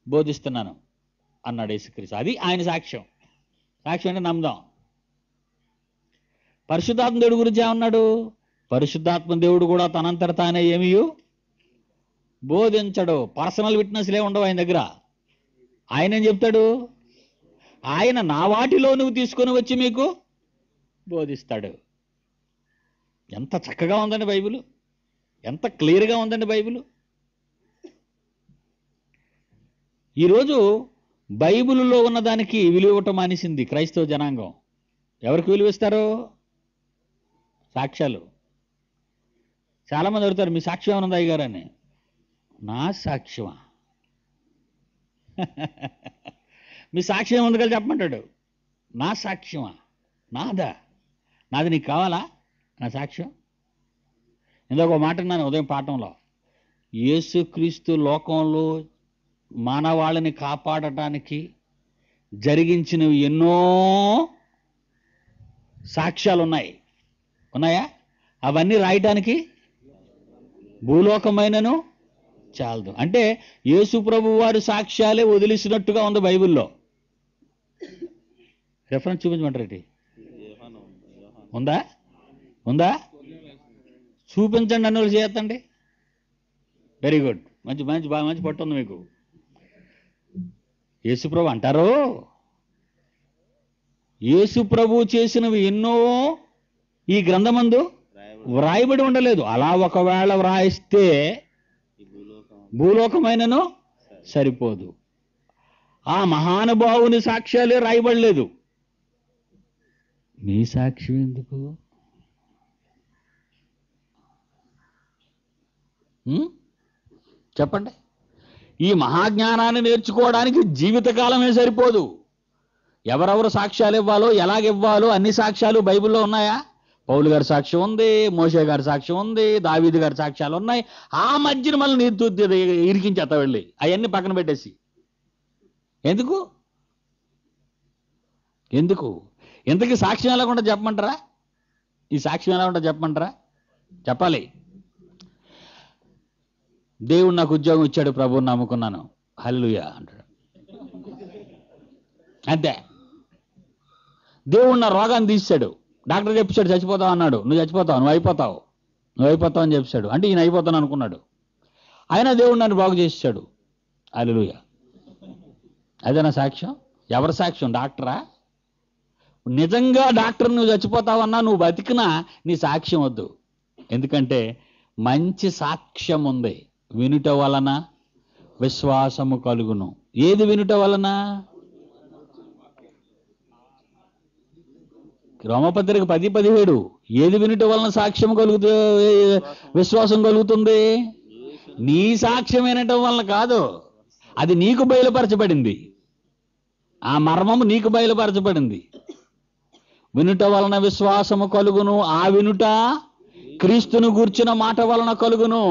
బోధిస్తున్నాను అన్నాడు యేసుక్రీస్తు. అది ఆయన సాక్ష్యం. సాక్ష్యం అంటే నమ్ముదాం. పరిశుద్ధాత్మ దేవుడి గురించి ఏమన్నాడు? పరిశుద్ధాత్మ దేవుడు కూడా తనంతట తానే ఏమీ బోధించడు. పర్సనల్ విట్నెస్లే ఉండవు ఆయన దగ్గర. ఆయన ఏం చెప్తాడు? ఆయన నా వాటిలో నువ్వు తీసుకొని వచ్చి మీకు బోధిస్తాడు. ఎంత చక్కగా ఉందండి బైబిల్, ఎంత క్లియర్గా ఉందండి బైబిల్. ఈరోజు బైబిల్లో ఉన్నదానికి విలువ ఇవ్వటం మానేసింది క్రైస్తవ జనాంగం. ఎవరికి విలువ ఇస్తారు? సాక్ష్యాలు. చాలామంది అడుగుతారు, మీ సాక్ష్యం ఏమన్నా అయ్యగారు అని. నా సాక్ష్యమా? మీ సాక్ష్యం ఉంది కదా చెప్పమంటాడు. నా సాక్ష్యమా? నాది నీకు కావాలా నా సాక్ష్యం? ఇందాక ఒక మాట అన్నాను ఉదయం పాఠంలో, యేసుక్రీస్తు లోకంలో మానవాళిని కాపాడటానికి జరిగించినవి ఎన్నో సాక్ష్యాలు ఉన్నాయా? అవన్నీ రాయటానికి భూలోకమైనను చాలదు. అంటే యేసు ప్రభు వారి సాక్ష్యాలే వదిలేసినట్టుగా ఉంది బైబిల్లో. రెఫరెన్స్ చూపించమంటారు? ఉందా? చూపించండి అన్నోళ్ళు చేయొద్దండి. వెరీ గుడ్, మంచి పట్టు ఉంది మీకు. యేసు ప్రభు అంటారు, యేసు ప్రభు చేసినవి ఎన్నో ఈ గ్రంథమందు వ్రాయబడి ఉండలేదు. అలా ఒకవేళ వ్రాయిస్తే భూలోకమైనను సరిపోదు. ఆ మహానుభావుని సాక్ష్యాలే రాయబడలేదు. మీ సాక్ష్యం ఎందుకు? చెప్పండి. ఈ మహాజ్ఞానాన్ని నేర్చుకోవడానికి జీవితకాలమే సరిపోదు. ఎవరెవరు సాక్ష్యాలు ఇవ్వాలో, ఎలాగివ్వాలో అన్ని సాక్ష్యాలు బైబిల్లో ఉన్నాయా? పౌలు గారి సాక్ష్యం ఉంది, మోషే గారి సాక్ష్యం ఉంది, దావీదు గారి సాక్ష్యాలు ఉన్నాయి. ఆ మధ్యన మళ్ళీ నీరు ఇరికించేత వెళ్ళి అవన్నీ పక్కన పెట్టేసి ఎందుకు ఎందుకు ఇంతకీ సాక్ష్యం ఎలా కూడా చెప్పమంటారా? ఈ సాక్ష్యం ఎలా ఉంటా చెప్పమంటారా? చెప్పాలి. దేవుడు నాకు ఉద్యోగం ఇచ్చాడు, ప్రభువుని నమ్ముకున్నాను, హల్లెలూయా అంటాడు. అంతే. దేవుడు నా రోగాన్ని తీసాడు, డాక్టర్ చెప్పాడు చచ్చిపోతావు అన్నాడు, నువ్వు చచ్చిపోతావు, నువ్వు అయిపోతావు అని చెప్పాడు. అంటే ఈయన అయిపోతాను అనుకున్నాడు, అయినా దేవుడు నన్ను బాగు చేసాడు, హల్లెలూయా. అదే నా సాక్ష్యం. ఎవరి సాక్ష్యం? డాక్టరా? నిజంగా డాక్టర్ నువ్వు చచ్చిపోతావన్నా, నువ్వు బతికినా నీ సాక్ష్యం వద్దు. ఎందుకంటే మంచి సాక్ష్యం ఉంది. వినుట వలన విశ్వాసము కలుగును. ఏది వినుట వలన? రోమపత్రిక 10:17. ఏది వినుట వలన సాక్ష్యం కలుగుతుంది, విశ్వాసం కలుగుతుంది? నీ సాక్ష్యం వినటం వలన కాదు, అది నీకు బయలుపరచబడింది. ఆ మర్మము నీకు బయలుపరచబడింది. వినుట వలన విశ్వాసము కలుగును. ఆ వినుట క్రీస్తును గూర్చిన మాట వలన కలుగును.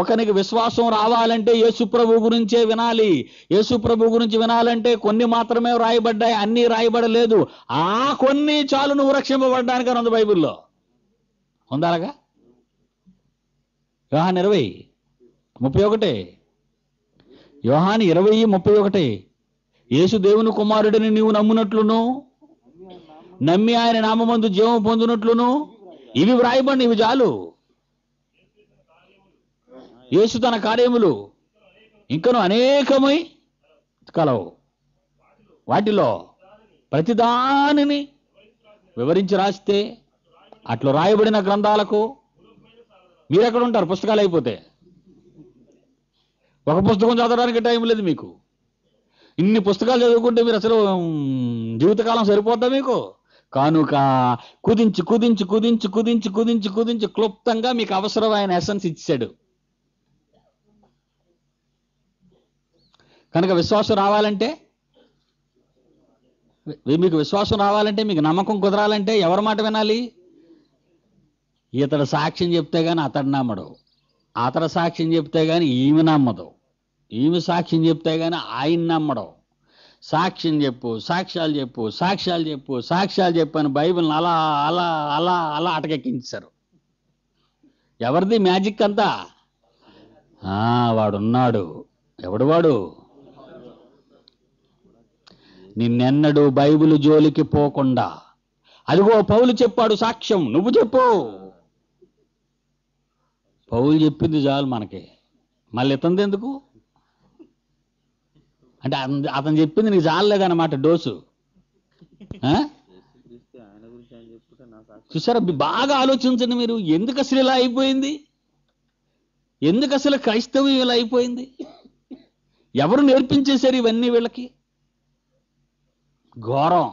ఒకనికి విశ్వాసం రావాలంటే యేసు ప్రభు గురించే వినాలి. యేసు ప్రభు గురించి వినాలంటే కొన్ని మాత్రమే రాయబడ్డాయి, అన్నీ రాయబడలేదు. ఆ కొన్ని చాలు నువ్వు రక్షింపబడ్డానికి ఉంది బైబిల్లో. ఉందాలగా. యోహాను 20:31. యోహాను 20:31. యేసు దేవుని కుమారుడిని నీవు నమ్మునట్లును, నమ్మి ఆయన నామమందు జీవం పొందినట్లును ఇవి వ్రాయబడి, ఇవి చాలు. యేసు తన కార్యములు ఇంకను అనేకమై కలవు. వాటిలో ప్రతిదానిని వివరించి రాస్తే అట్లు రాయబడిన గ్రంథాలకు మీరెక్కడ ఉంటారు? పుస్తకాలు అయిపోతే ఒక పుస్తకం చదవడానికి టైం లేదు మీకు. ఇన్ని పుస్తకాలు చదువుకుంటే మీరు అసలు జీవితకాలం సరిపోద్దా మీకు? కానుక కుదించి కుదించి కుదించి కుదించి కుదించి కుదించి క్లుప్తంగా మీకు అవసరమైన ఎసెన్స్ ఇచ్చాడు. కనుక విశ్వాసం రావాలంటే, మీకు విశ్వాసం రావాలంటే, మీకు నమ్మకం కుదరాలంటే ఎవరి మాట వినాలి? ఇతడు సాక్ష్యం చెప్తే కానీ అతడు నమ్మడు, అతడు సాక్ష్యం చెప్తే కానీ ఈమె నమ్మదు, ఈమె సాక్ష్యం చెప్తే కానీ ఆయన నమ్మడు. సాక్ష్యం చెప్పు, సాక్ష్యాలు చెప్పు, సాక్ష్యాలు చెప్పు, సాక్ష్యాలు చెప్పు అని బైబిల్ని అలా అలా అలా అలా అటకెక్కించారు. ఎవరిది మ్యాజిక్ అంతా? వాడున్నాడు. ఎవడు వాడు? నిన్నెన్నడు బైబిల్ జోలికి పోకుండా, అదిగో పౌలు చెప్పాడు సాక్ష్యం, నువ్వు చెప్పు. పౌలు చెప్పింది చాలు మనకి, మళ్ళీ ఇతంది ఎందుకు? అంటే అతను చెప్పింది నీకు చాలలేదన్నమాట డోసు. చూసారా? బాగా ఆలోచించండి మీరు. ఎందుకు అసలు ఇలా అయిపోయింది? ఎందుకు అసలు క్రైస్తవం ఇలా అయిపోయింది? ఎవరు నేర్పించేశారు ఇవన్నీ వీళ్ళకి? ఘోరం.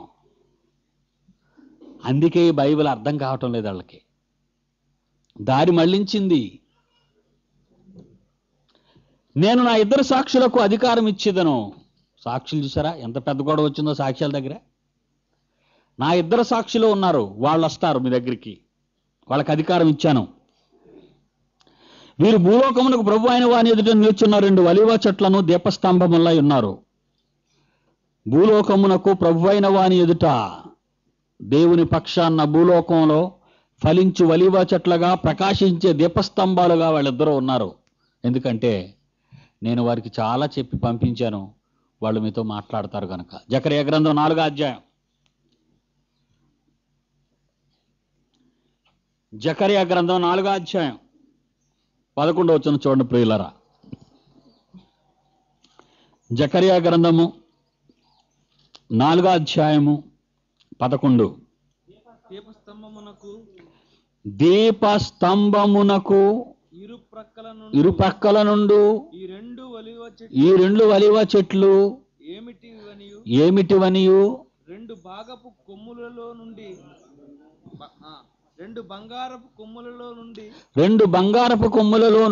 అందుకే ఈ బైబిల్ అర్థం కావటం లేదు వాళ్ళకి, దారి మళ్లించింది. నేను నా ఇద్దరు సాక్షులకు అధికారం ఇచ్చేదను. సాక్షులు చూసారా ఎంత పెద్ద గొడవ వచ్చిందో సాక్ష్యాల దగ్గర? నా ఇద్దరు సాక్షులు ఉన్నారు, వాళ్ళు వస్తారు మీ దగ్గరికి, వాళ్ళకి అధికారం ఇచ్చాను. వీరు భూలోకమునకు ప్రభు అయిన వాని ఎదుట నిల్చున్న 2 ఒలీవ చెట్లను దీపస్తంభములై ఉన్నారు. భూలోకమునకు ప్రభు అయిన వాని ఎదుట దేవుని పక్షాన్న భూలోకంలో ఫలించు ఒలీవ చెట్లుగా ప్రకాశించే దీపస్తంభాలుగా వాళ్ళిద్దరూ ఉన్నారు. ఎందుకంటే నేను వారికి చాలా చెప్పి పంపించాను, వాళ్ళు మీతో మాట్లాడతారు కనుక. జకర్యా గ్రంథం 4వ అధ్యాయం. జకర్యా గ్రంథం 4వ అధ్యాయం 11వ వచనం చూడండి ప్రియులరా. జకర్యా గ్రంథము 4వ అధ్యాయము 11. దీపస్తంభమునకు ఇరుప్రక్కల నుండి ఈ 2 ఒలీవ చెట్లు ఏమిటివనియు 2 భాగపు కొమ్ములలో నుండి 2 బంగారపు కొమ్ములలో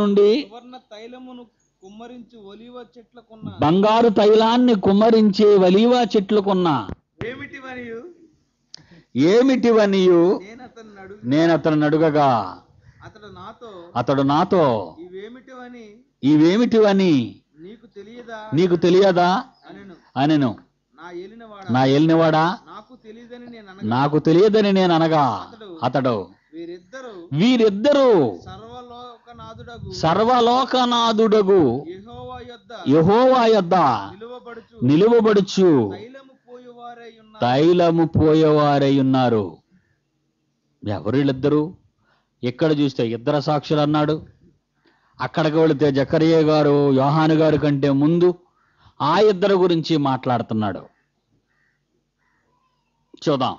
నుండి సువర్ణ కుమ్మరించు ఒలీవ చెట్లకున్న బంగారు తైలాన్ని కుమ్మరించే ఒలీవ చెట్లకున్న ఏమిటివనియు ఏమిటివనియు నేను అతను అడుగగా అతడు నాతో ఇవేమిటివని నీకు తెలియదా అనెను. నా ఏలినవాడా నాకు తెలియదని నేను అనగా అతడు వీరిద్దరూ సర్వలోకనాథుడగు యెహోవా యొద్ద నిలువబడుచు తైలము పోయేవారై ఉన్నారు. ఎవరు వీళ్ళిద్దరు? ఎక్కడ చూస్తే ఇద్దరు సాక్షులు అన్నాడు. అక్కడికి వెళితే జకరియా గారు యోహాను గారి కంటే ముందు ఆ ఇద్దరు గురించి మాట్లాడుతున్నాడు. చూద్దాం,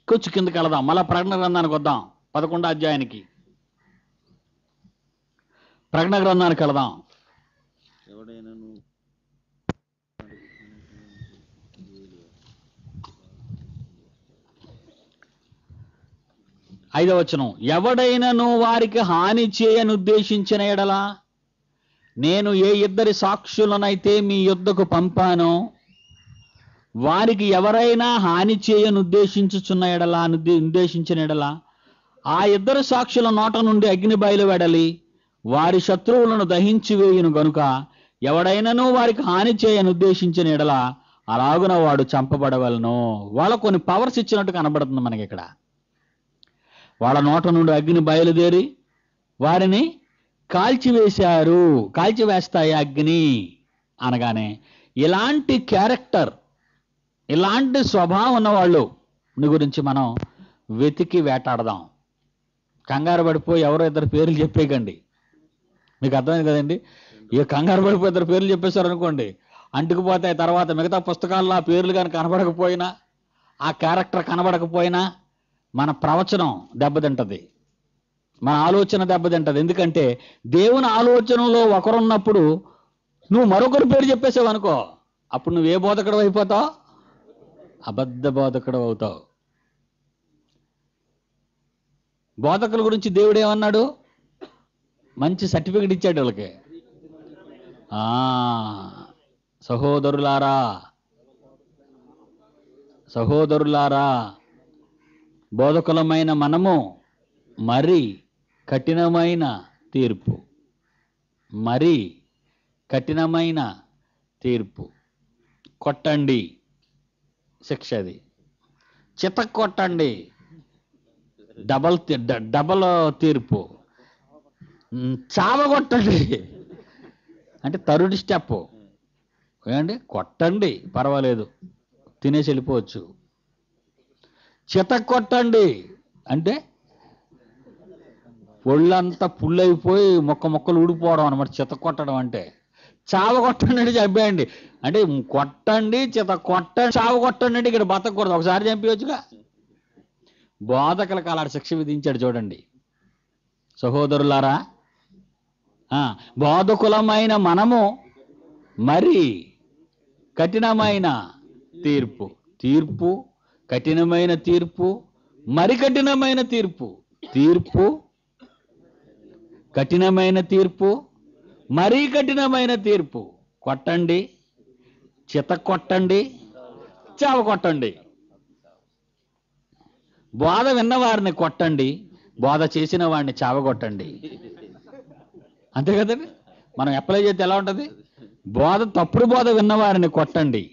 కొంచెం కిందకి వెళదాం, మళ్ళా ప్రకటన గ్రంథానికి వద్దాం. 11వ అధ్యాయానికి ప్రకటన గ్రంథానికి వెళదాం. ఐదవ వచనం, ఎవడైనను వారికి హాని చేయని ఉద్దేశించిన ఎడల నేను ఏ ఇద్దరి సాక్షులనైతే మీ యొద్దకు పంపానో వారికి ఎవరైనా హాని చేయని ఉద్దేశించిన ఎడల ఆ ఇద్దరు సాక్షుల నోట నుండి అగ్ని బయలువెడలి వారి శత్రువులను దహించి వేయును గనుక ఎవడైనను వారికి హాని చేయని ఉద్దేశించిన ఎడల అలాగున వాడు చంపబడవలను. వాళ్ళ కొన్ని పవర్స్ ఇచ్చినట్టు కనబడుతుంది మనకి ఇక్కడ. వాళ్ళ నోట నుండి అగ్ని బయలుదేరి వారిని కాల్చివేస్తాయి అగ్ని అనగానే ఇలాంటి క్యారెక్టర్, ఇలాంటి స్వభావం ఉన్నవాళ్ళు గురించి మనం వెతికి వేటాడదాం. కంగారు పడిపోయి ఎవరో ఇద్దరు పేర్లు చెప్పేయకండి. మీకు అర్థమైంది కదండి? ఏ కంగారు పడిపోయి ఇద్దరు పేర్లు చెప్పేశారు అనుకోండి, అంటుకుపోతాయి. తర్వాత మిగతా పుస్తకాల్లో ఆ పేర్లు కానీ కనబడకపోయినా, ఆ క్యారెక్టర్ కనబడకపోయినా మన ప్రవచనం దెబ్బతింటది, మన ఆలోచన దెబ్బతింటది. ఎందుకంటే దేవుని ఆలోచనలో ఒకరున్నప్పుడు నువ్వు మరొకరి పేరు చెప్పేసావు అనుకో, అప్పుడు నువ్వు ఏ బోధకుడు అయిపోతావు? అబద్ధ బోధకుడు అవుతావు. బోధకుల గురించి దేవుడు ఏమన్నాడు? మంచి సర్టిఫికెట్ ఇచ్చాడు వాళ్ళకి. సహోదరులారా బోధకులమైన మనము మరి కఠినమైన తీర్పు కొట్టండి, శిక్ష అది. చిత కొట్టండి, డబల్ తీర్పు. చావగొట్టండి అంటే థర్డ్ స్టెప్. ఏమండి? కొట్టండి పర్వాలేదు, తినేసి వెళ్ళిపోవచ్చు. చిత కొట్టండి అంటే ఒళ్ళంతా పుల్లైపోయి మొక్కలు ఊడిపోవడం అనమాట చిత కొట్టడం అంటే. చావ కొట్టండి అంటే చంపేయండి అంటే కొట్టండి, చిత కొట్టండి, చావ కొట్టండి అంటే ఇక్కడ బతకూడదు, ఒకసారి చంపేయచ్చుగా. బోధకులకు అలాంటి శిక్ష విధించాడు చూడండి. సహోదరులారా, బోధకులమైన మనము మరి కఠినమైన తీర్పు కఠినమైన తీర్పు, మరి కఠినమైన తీర్పు, కఠినమైన తీర్పు, మరీ కఠినమైన తీర్పు. కొట్టండి, చిత కొట్టండి, చావ కొట్టండి. బోధ విన్నవారిని కొట్టండి, బోధ చేసిన వాడిని చావగొట్టండి. అంతే కదండి? మనం అప్లై చేస్తే ఎలా ఉంటుంది? తప్పుడు బోధ విన్నవారిని కొట్టండి,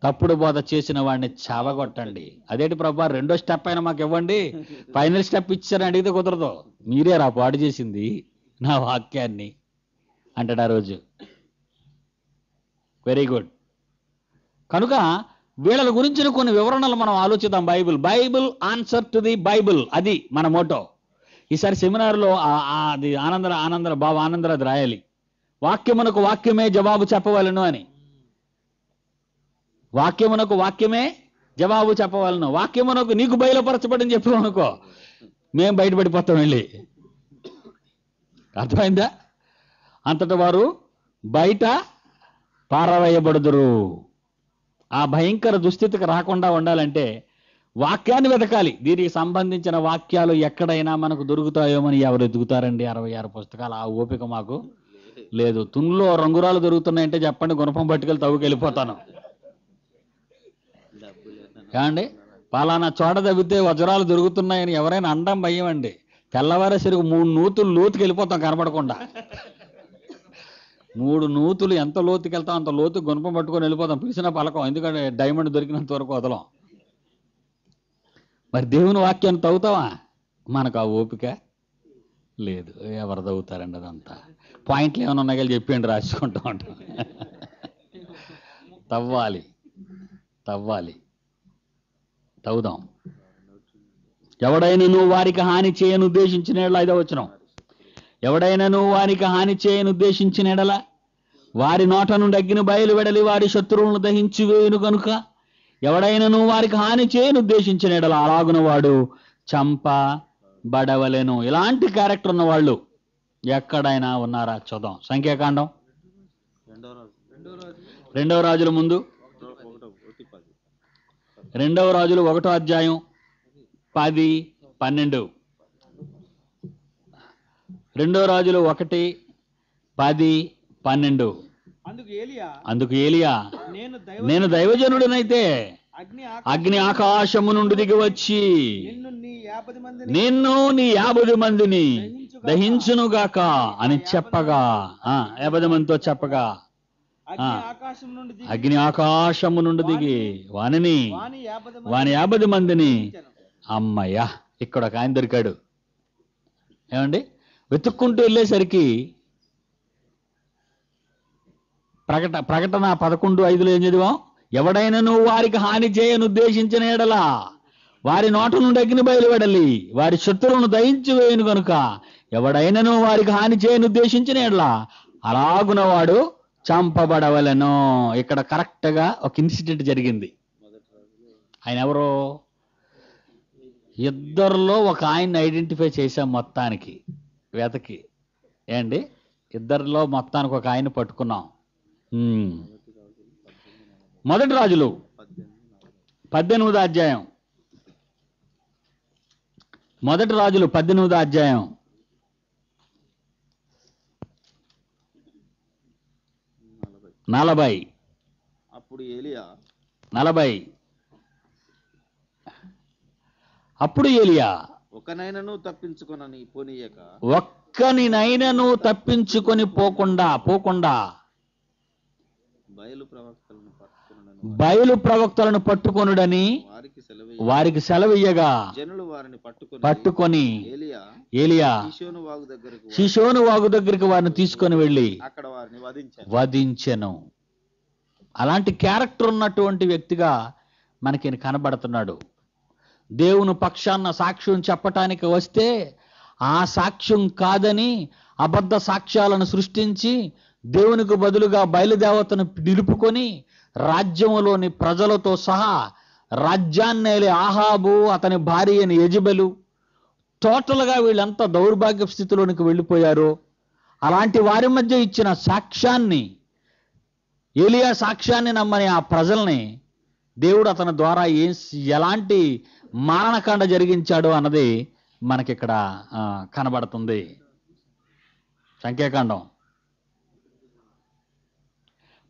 తప్పుడు బోధ చేసిన వాడిని చావగొట్టండి. అదేంటి ప్రభా, రెండో స్టెప్ అయినా మాకు ఇవ్వండి, ఫైనల్ స్టెప్ ఇచ్చారని అడిగితే కుదరదు. మీరే రా పాడు చేసింది నా వాక్యాన్ని అంటాడు ఆ రోజు. Very good. కనుక వీళ్ళ గురించిన కొన్ని వివరణలు మనం ఆలోచిద్దాం. Bible answer to the Bible, అది మన మోటో. ఈసారి సెమినార్లో అది ఆనందరాది రాయాలి. వాక్యమునకు వాక్యమే జవాబు చెప్పవలను అని. వాక్యమునకు వాక్యమే జవాబు చెప్పవలను. వాక్యమునకు నీకు బయలుపరచబడని చెప్పామనుకో, మేం బయటపడిపోతాం వెళ్ళి. అర్థమైందా? అంతటి వారు బయట పారవేయబడుదురు. ఆ భయంకర దుస్థితికి రాకుండా ఉండాలంటే వాక్యాన్ని వెతకాలి. దీనికి సంబంధించిన వాక్యాలు ఎక్కడైనా మనకు దొరుకుతాయోమని ఎవరు ఎదుగుతారండి? 66 పుస్తకాలు, ఆ ఓపిక మాకు లేదు. తున్నులో రంగురాలు దొరుకుతున్నాయంటే చెప్పండి, గుణపం పట్టుకెళ్ళి తవ్వుకెళ్ళిపోతాను. ఏమండి, పలానా చోట తవ్వితే వజ్రాలు దొరుకుతున్నాయని ఎవరైనా అండం భయమండి. తెల్లవారేసరికి 3 నూతులు లోతుకి వెళ్ళిపోతాం కనపడకుండా. 3 నూతులు ఎంత లోతుకి వెళ్తాం అంత లోతు గుణపం పట్టుకొని వెళ్ళిపోతాం, పిలిచిన పలకం. ఎందుకంటే డైమండ్ దొరికినంత వరకు వదలం. మరి దేవుని వాక్యాన్ని తవ్వుతావా? మనకు ఆ ఓపిక లేదు. ఎవరు తవ్వుతారండి అదంతా? పాయింట్లు ఏమైనా ఉన్నాయో చెప్పండి, రాసుకుంటా ఉంటాం. తవ్వాలి, తవ్వుదాం. ఎవడైనను వారికి హాని చేయను ఉద్దేశించిన ఎడల, 5వ వచనం, ఎవడైనను వారికి హాని చేయను ఉద్దేశించిన ఎడల వారి నోట నుండి అగ్ని బయలు వెడలి వారి శత్రువులను దహించి వేయును కనుక, ఎవడైనను వారికి హాని చేయను ఉద్దేశించిన ఎడల అలాగున వాడు చంపబడవలెను. ఇలాంటి క్యారెక్టర్ ఉన్న వాళ్ళు ఎక్కడైనా ఉన్నారా? చూద్దాం. సంఖ్యాకాండం 2వ రాజుల ముందు 2వ రాజులు 1వ అధ్యాయం 10, 12. 2వ రాజులు 1, 10, 12. అందుకు ఏలియా, నేను దైవజనుడినైతే అగ్ని ఆకాశము నుండి దిగి వచ్చి నిన్ను నీ 50 మందిని దహించునుగాక అని చెప్పగా, 50 మందితో చెప్పగా, అగ్ని ఆకాశము నుండి దిగి వాని 50 మందిని. అమ్మయ్యా, ఇక్కడ ఒక ఆయన దొరికాడు. ఏమండి, వెతుక్కుంటూ వెళ్ళేసరికి ప్రకటన 11:5 ఏం చదివాం? ఎవడైనను వారికి హాని చేయను ఉద్దేశించిన ఎడల వారి నోట నుండి అగ్ని బయలువెడలి వారి శత్రువులను దహించి వేయును కనుక, ఎవడైనను వారికి హాని చేయను ఉద్దేశించిన ఎడల అలాగున వాడు చంపబడవలెను. ఇక్కడ కరెక్ట్ గా ఒక ఇన్సిడెంట్ జరిగింది. ఆయన ఎవరో? ఇద్దరిలో ఒక ఆయన్ని ఐడెంటిఫై చేశాం మొత్తానికి వెతకి. ఏండి, ఇద్దరిలో మొత్తానికి ఒక ఆయన పట్టుకున్నాం. మొదటి రాజులు 18వ అధ్యాయం, మొదటి రాజులు 18వ అధ్యాయం 40. అప్పుడు ఏలియా 40. అప్పుడు ఏలియా ఒకనైనను తప్పించుకొనని పోనీయక, ఒక్కనినైనను తప్పించుకొని పోకుండా బయలు ప్రవక్తలను పట్టుకొనుడని వారికి సెలవియ్యగా జనులు వారిని పట్టుకొని ఏలియా షిషోను వాగు దగ్గరికి వారిని తీసుకొని వెళ్ళి అక్కడ వారిని వధించెను. అలాంటి క్యారెక్టర్ ఉన్నటువంటి వ్యక్తిగా మనకి కనబడుతున్నాడు. దేవుని పక్షాన సాక్ష్యం చెప్పటానికి వస్తే ఆ సాక్ష్యం కాదని అబద్ధ సాక్ష్యాలను సృష్టించి దేవునికి బదులుగా బయలుదేవతను నిలుపుకొని రాజ్యములోని ప్రజలతో సహా రాజ్యాన్నేలే ఆహాబు, అతని భార్య అయిన యెజెబెలు, టోటల్గా వీళ్ళంతా దౌర్భాగ్య స్థితిలోనికి వెళ్ళిపోయారు. అలాంటి వారి మధ్య ఇచ్చిన సాక్ష్యాన్ని, ఏలియా సాక్ష్యాన్ని నమ్మని ఆ ప్రజల్ని దేవుడు అతని ద్వారా ఎలాంటి మారణకాండ జరిగించాడు అన్నది మనకిక్కడ కనబడుతుంది. సంఖ్యాకాండం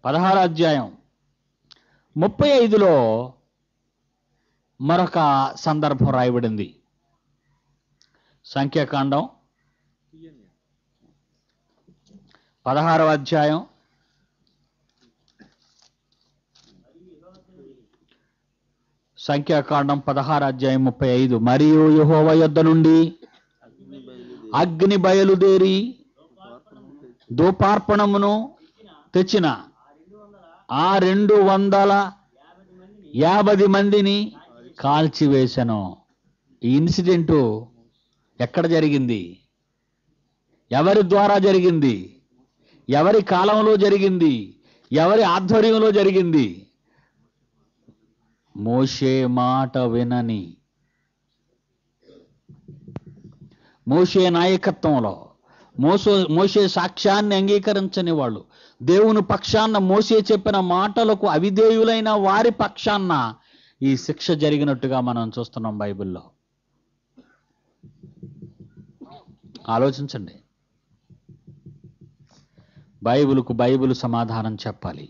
16వ అధ్యాయం 35లో మరొక సందర్భం రాయబడింది. సంఖ్యాకాండం 16వ అధ్యాయం 35. మరియు యెహోవా యొద్ద నుండి అగ్ని బయలుదేరి ధూపార్పణమును తెచ్చిన ఆ 250 మందిని కాల్చివేశను. ఈ ఇన్సిడెంటు ఎక్కడ జరిగింది? ఎవరి ద్వారా జరిగింది? ఎవరి కాలంలో జరిగింది? ఎవరి ఆధ్వర్యంలో జరిగింది? మోషే మాట వినని, మోషే నాయకత్వంలో, మోషే సాక్ష్యాన్ని అంగీకరించని వాళ్ళు, దేవుని పక్షాన మోషే చెప్పిన మాటలకు అవిధేయులైన వారి పక్షాన ఈ శిక్ష జరిగినట్టుగా మనం చూస్తున్నాం బైబిల్లో. ఆలోచించండి. బైబిలుకు బైబిల్ సమాధానం చెప్పాలి.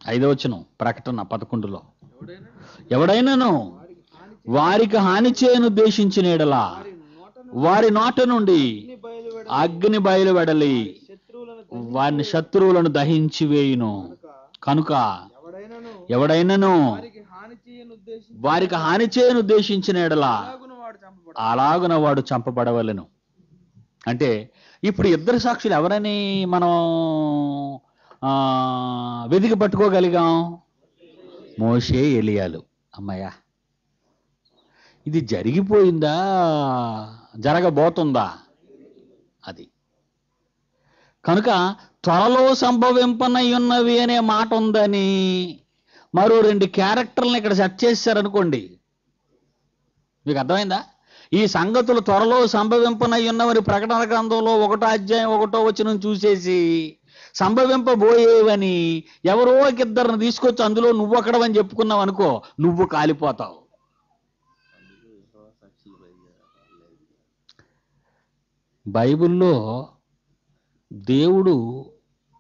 5వ వచనం ప్రకటన 11లో, ఎవడైనాను వారికి హాని చేయను ఉద్దేశించిన యెడల వారి నోట నుండి అగ్ని బయలువెడలి వారిని శత్రువులను దహించి వేయును. కనుక ఎవడైనాను వారికి హాని చేయను ఉద్దేశించిన యెడల అలాగున వాడు చంపబడవలెను. అంటే ఇప్పుడు ఇద్దరు సాక్షులు ఎవరని మనం వెతికి పట్టుకోగలిగాం? మోషే, ఎలియాలు. అమ్మయ్యా, ఇది జరిగిపోయిందా, జరగబోతుందా? అది కనుక త్వరలో సంభవింపనయ్యున్నవి అనే మాట ఉందని మరో 2 క్యారెక్టర్లను ఇక్కడ సెట్ చేశారనుకోండి, మీకు అర్థమైందా? ఈ సంగతులు త్వరలో సంభవింపనయ్యున్నవని ప్రకటన గ్రంథంలో 1వ అధ్యాయం 1వ వచనం చూసేసి సంభవింపబోయేవని ఎవరో ఇద్దరిని తీసుకొచ్చి అందులో నువ్వు ఒకడవని చెప్పుకున్నావు అనుకో, నువ్వు కాలిపోతావు. బైబిల్లో దేవుడు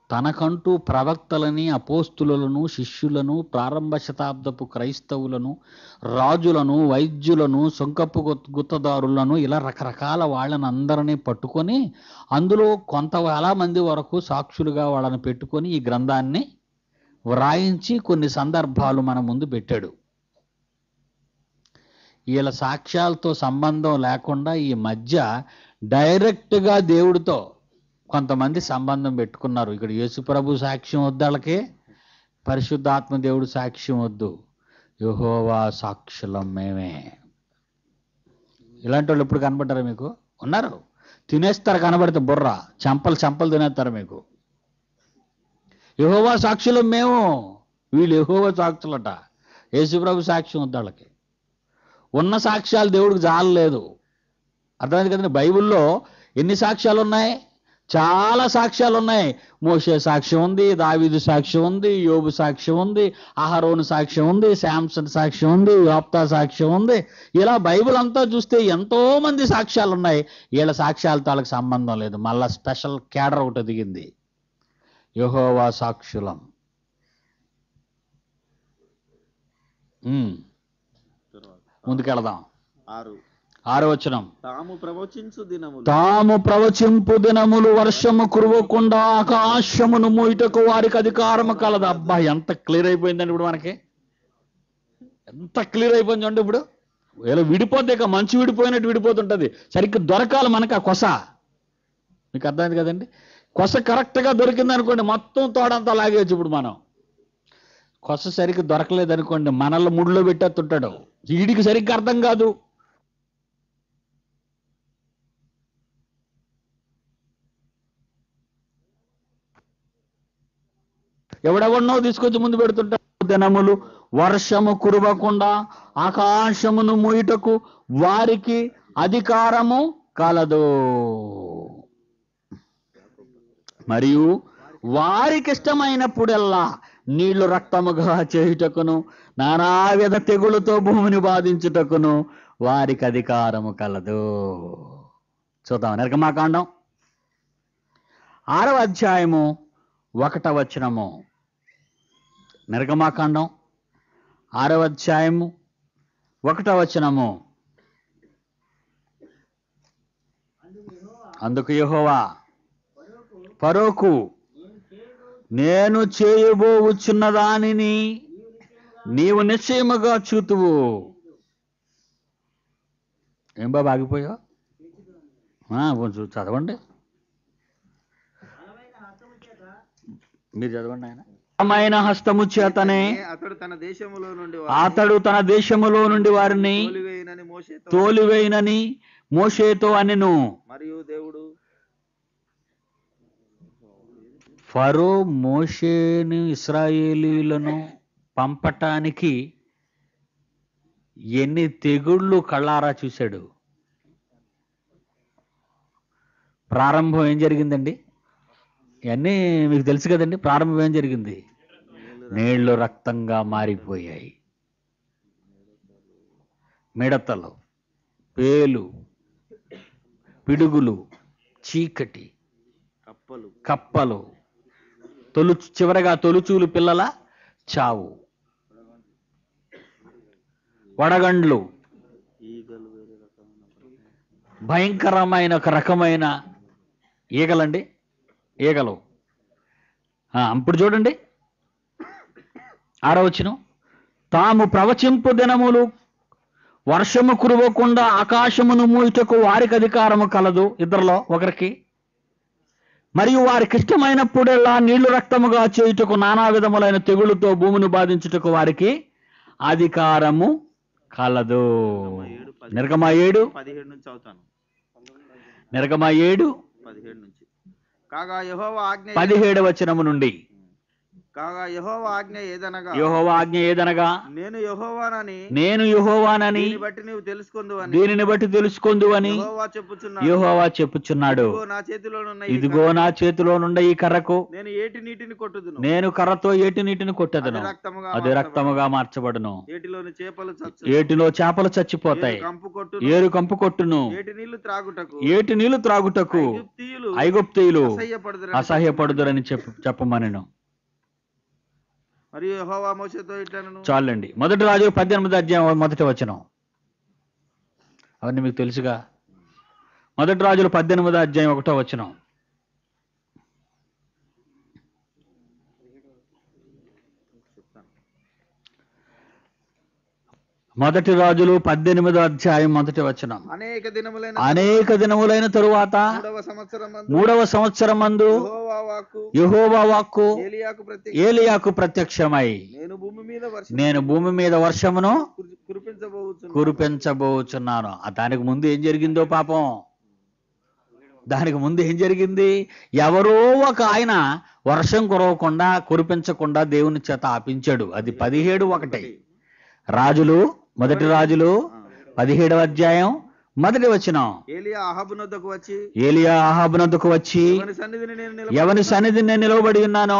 తనకంటూ ప్రవక్తలని, అపోస్తులను, శిష్యులను, ప్రారంభ శతాబ్దపు క్రైస్తవులను, రాజులను, వైద్యులను, సొంకపు గుత్తదారులను, ఇలా రకరకాల వాళ్ళని అందరినీ పట్టుకొని అందులో కొంతవేల మంది వరకు సాక్షులుగా వాళ్ళని పెట్టుకొని ఈ గ్రంథాన్ని వ్రాయించి కొన్ని సందర్భాలు మన ముందు పెట్టాడు. వీళ్ళ సాక్ష్యాలతో సంబంధం లేకుండా ఈ మధ్య డైరెక్ట్గా దేవుడితో కొంతమంది సంబంధం పెట్టుకున్నారు. ఇక్కడ యేసుప్రభు సాక్ష్యం వద్దు, వాళ్ళకి పరిశుద్ధాత్మ దేవుడు సాక్ష్యం వద్దు, యెహోవా సాక్షులం మేమే. ఇలాంటి వాళ్ళు ఎప్పుడు కనబడ్డారా మీకు? ఉన్నారు. తినేస్తారు కనబడితే బుర్ర, చంపలు తినేస్తారు మీకు. యెహోవా సాక్షులం మేము, వీళ్ళు యెహోవా సాక్షులట. యేసుప్రభు సాక్ష్యం వద్దు వాళ్ళకి. ఉన్న సాక్ష్యాలు దేవుడికి జాలలేదు. అర్థమైంది కదండి? బైబిల్లో ఎన్ని సాక్ష్యాలు ఉన్నాయి? చాలా సాక్ష్యాలు ఉన్నాయి. మోషే సాక్ష్యం ఉంది, దావీదు సాక్ష్యం ఉంది, యోబు సాక్ష్యం ఉంది, అహరోను సాక్ష్యం ఉంది, శాంసన్ సాక్ష్యం ఉంది, యోప్తా సాక్ష్యం ఉంది. ఇలా బైబిల్ అంతా చూస్తే ఎంతో మంది సాక్ష్యాలు ఉన్నాయి. వీళ్ళ సాక్ష్యాలతో వాళ్ళకి సంబంధం లేదు. మళ్ళా స్పెషల్ క్యాడర్ ఒకటి దిగింది, యెహోవా సాక్షులం. ముందుకెళదాం. 6వ వచనం, తాము ప్రవచింపు దినములు వర్షము కురవకుండా ఆకాశమును మూయుటకు వారికి అధికారము కలదు. అబ్బా, ఎంత క్లియర్ అయిపోయిందండి ఇప్పుడు మనకి, ఎంత క్లియర్ అయిపోయింది చూడండి. ఇప్పుడు ఇలా విడిపోతే, ఇక మంచు విడిపోయినట్టు విడిపోతుంటది. సరిగ్గా దొరకాలి మనకు ఆ కొస. మీకు అర్థమైంది కదండి? కొస కరెక్ట్గా దొరికింది అనుకోండి, మొత్తం తోడంతా లాగేయచ్చు. ఇప్పుడు మనం కొస సరిగ్గా దొరకలేదు అనుకోండి, మనల్ని ముడిలో పెట్టేస్తుంటాడు. వీడికి సరిగ్గా అర్థం కాదు. ఎవడెవడనో తీసుకొచ్చి ముందు పెడుతుంటాడు. దినములు వర్షము కురవకుండా ఆకాశమును మూయుటకు వారికి అధికారము కలదు, మరియు వారికి ఇష్టమైనప్పుడల్లా నీళ్లు రక్తముగా చేయుటకును నానావిధ తెగులతో భూమిని బాధించుటకును వారికి అధికారము కలదు. చూద్దాం. నిర్గమాకాండం 6వ అధ్యాయము 1వ వచనము. నిర్గమాకాండం 6వ అధ్యాయము 1వ వచనము. అందుకు యెహోవా ఫరోకు, నేను చేయబోవచ్చున్న దానిని నీవు నిశ్చయముగా చూతువు. ఏం బాబు ఆగిపోయావు? కొంచెం చదవండి, మీరు చదవండి. ఆయన హస్తము చేతనే అతడు తన దేశములో నుండి వారిని తోలివేయనని మోషేతో అనెను. మరియు దేవుడు ఫరో మోషేను ఇశ్రాయేలీయులను పంపటానికి ఎన్ని తెగుళ్ళు కళ్ళారా చూశాడు. ప్రారంభం ఏం జరిగిందండి? ఇవన్నీ మీకు తెలుసు కదండి. ప్రారంభం ఏం జరిగింది? నీళ్లు రక్తంగా మారిపోయాయి. మిడతలు, పేలు, పిడుగులు, చీకటి, కప్పలు, చివరగా తొలుచూలు పిల్లల చావు, వడగండ్లు, భయంకరమైన ఒక రకమైన ఈగలండి, ఈగలు. ఇప్పుడు చూడండి 6వ వచనం, తాము ప్రవచింపు దినములు వర్షము కురవకుండా ఆకాశమును మూయుటకు వారికి అధికారము కలదు, ఇద్దరిలో ఒకరికి. మరియు వారికి ఇష్టమైనప్పుడెల్లా నీళ్లు రక్తముగా చేయుటకు నానా విధములైన తెగులుతో భూమిని బాధించుటకు వారికి అధికారము కలదు. నిర్గమ 7:17 నుంచి అవుతాను. నిర్గమ 7:17 నుంచి. కాగా యెహోవా ఆజ్ఞ 17వ వచనము నుండి, కాగా యెహోవా ఆజ్ఞ ఏదనగా నేను యెహోవానని దీనిని బట్టి తెలుసుకొందువని యెహోవా చెప్పుచున్నాడు. ఇదిగో నా చేతిలో నుండి ఈ కర్రకు నేను కర్రతో ఏటి నీటిని కొట్టెదను, అది రక్తముగా మార్చబడును. ఏటిలో చేపలు చచ్చిపోతాయి, ఏరు కంపు కొట్టును. ఏటి నీళ్లు త్రాగుటకు ఐగుప్తీయులు అసహ్యపడుదురని చెప్పమనెను. మరియు యెహోవా మోషేతో ఇట్లనెను. చాలండి. 1 రాజులు 18వ అధ్యాయం 1వ వచనం, అవన్నీ మీకు తెలుసుగా. 1 రాజులు 18వ అధ్యాయం 1వ వచనం. 1 రాజులు 18వ అధ్యాయం 1వ వచనం. అనేక దినములైన తరువాత 3వ సంవత్సరమందు యెహోవా వాక్కు ఏలియాకు ప్రత్యక్షమై, నేను భూమి మీద వర్షమును కురిపించబోచున్నాను. దానికి ముందు ఏం జరిగిందో పాపం, దానికి ముందు ఏం జరిగింది? ఎవరో ఒక ఆయన వర్షం కురవకుండా కురిపించకుండా దేవుని చేత ఆపించాడు. అది 17:1 రాజులు, 1 రాజులు 17వ అధ్యాయం 1వ వచనం. ఏలియా అహాబునొద్దకు వచ్చి ఎవని సన్నిధిని నేను నిలవబడి ఉన్నానో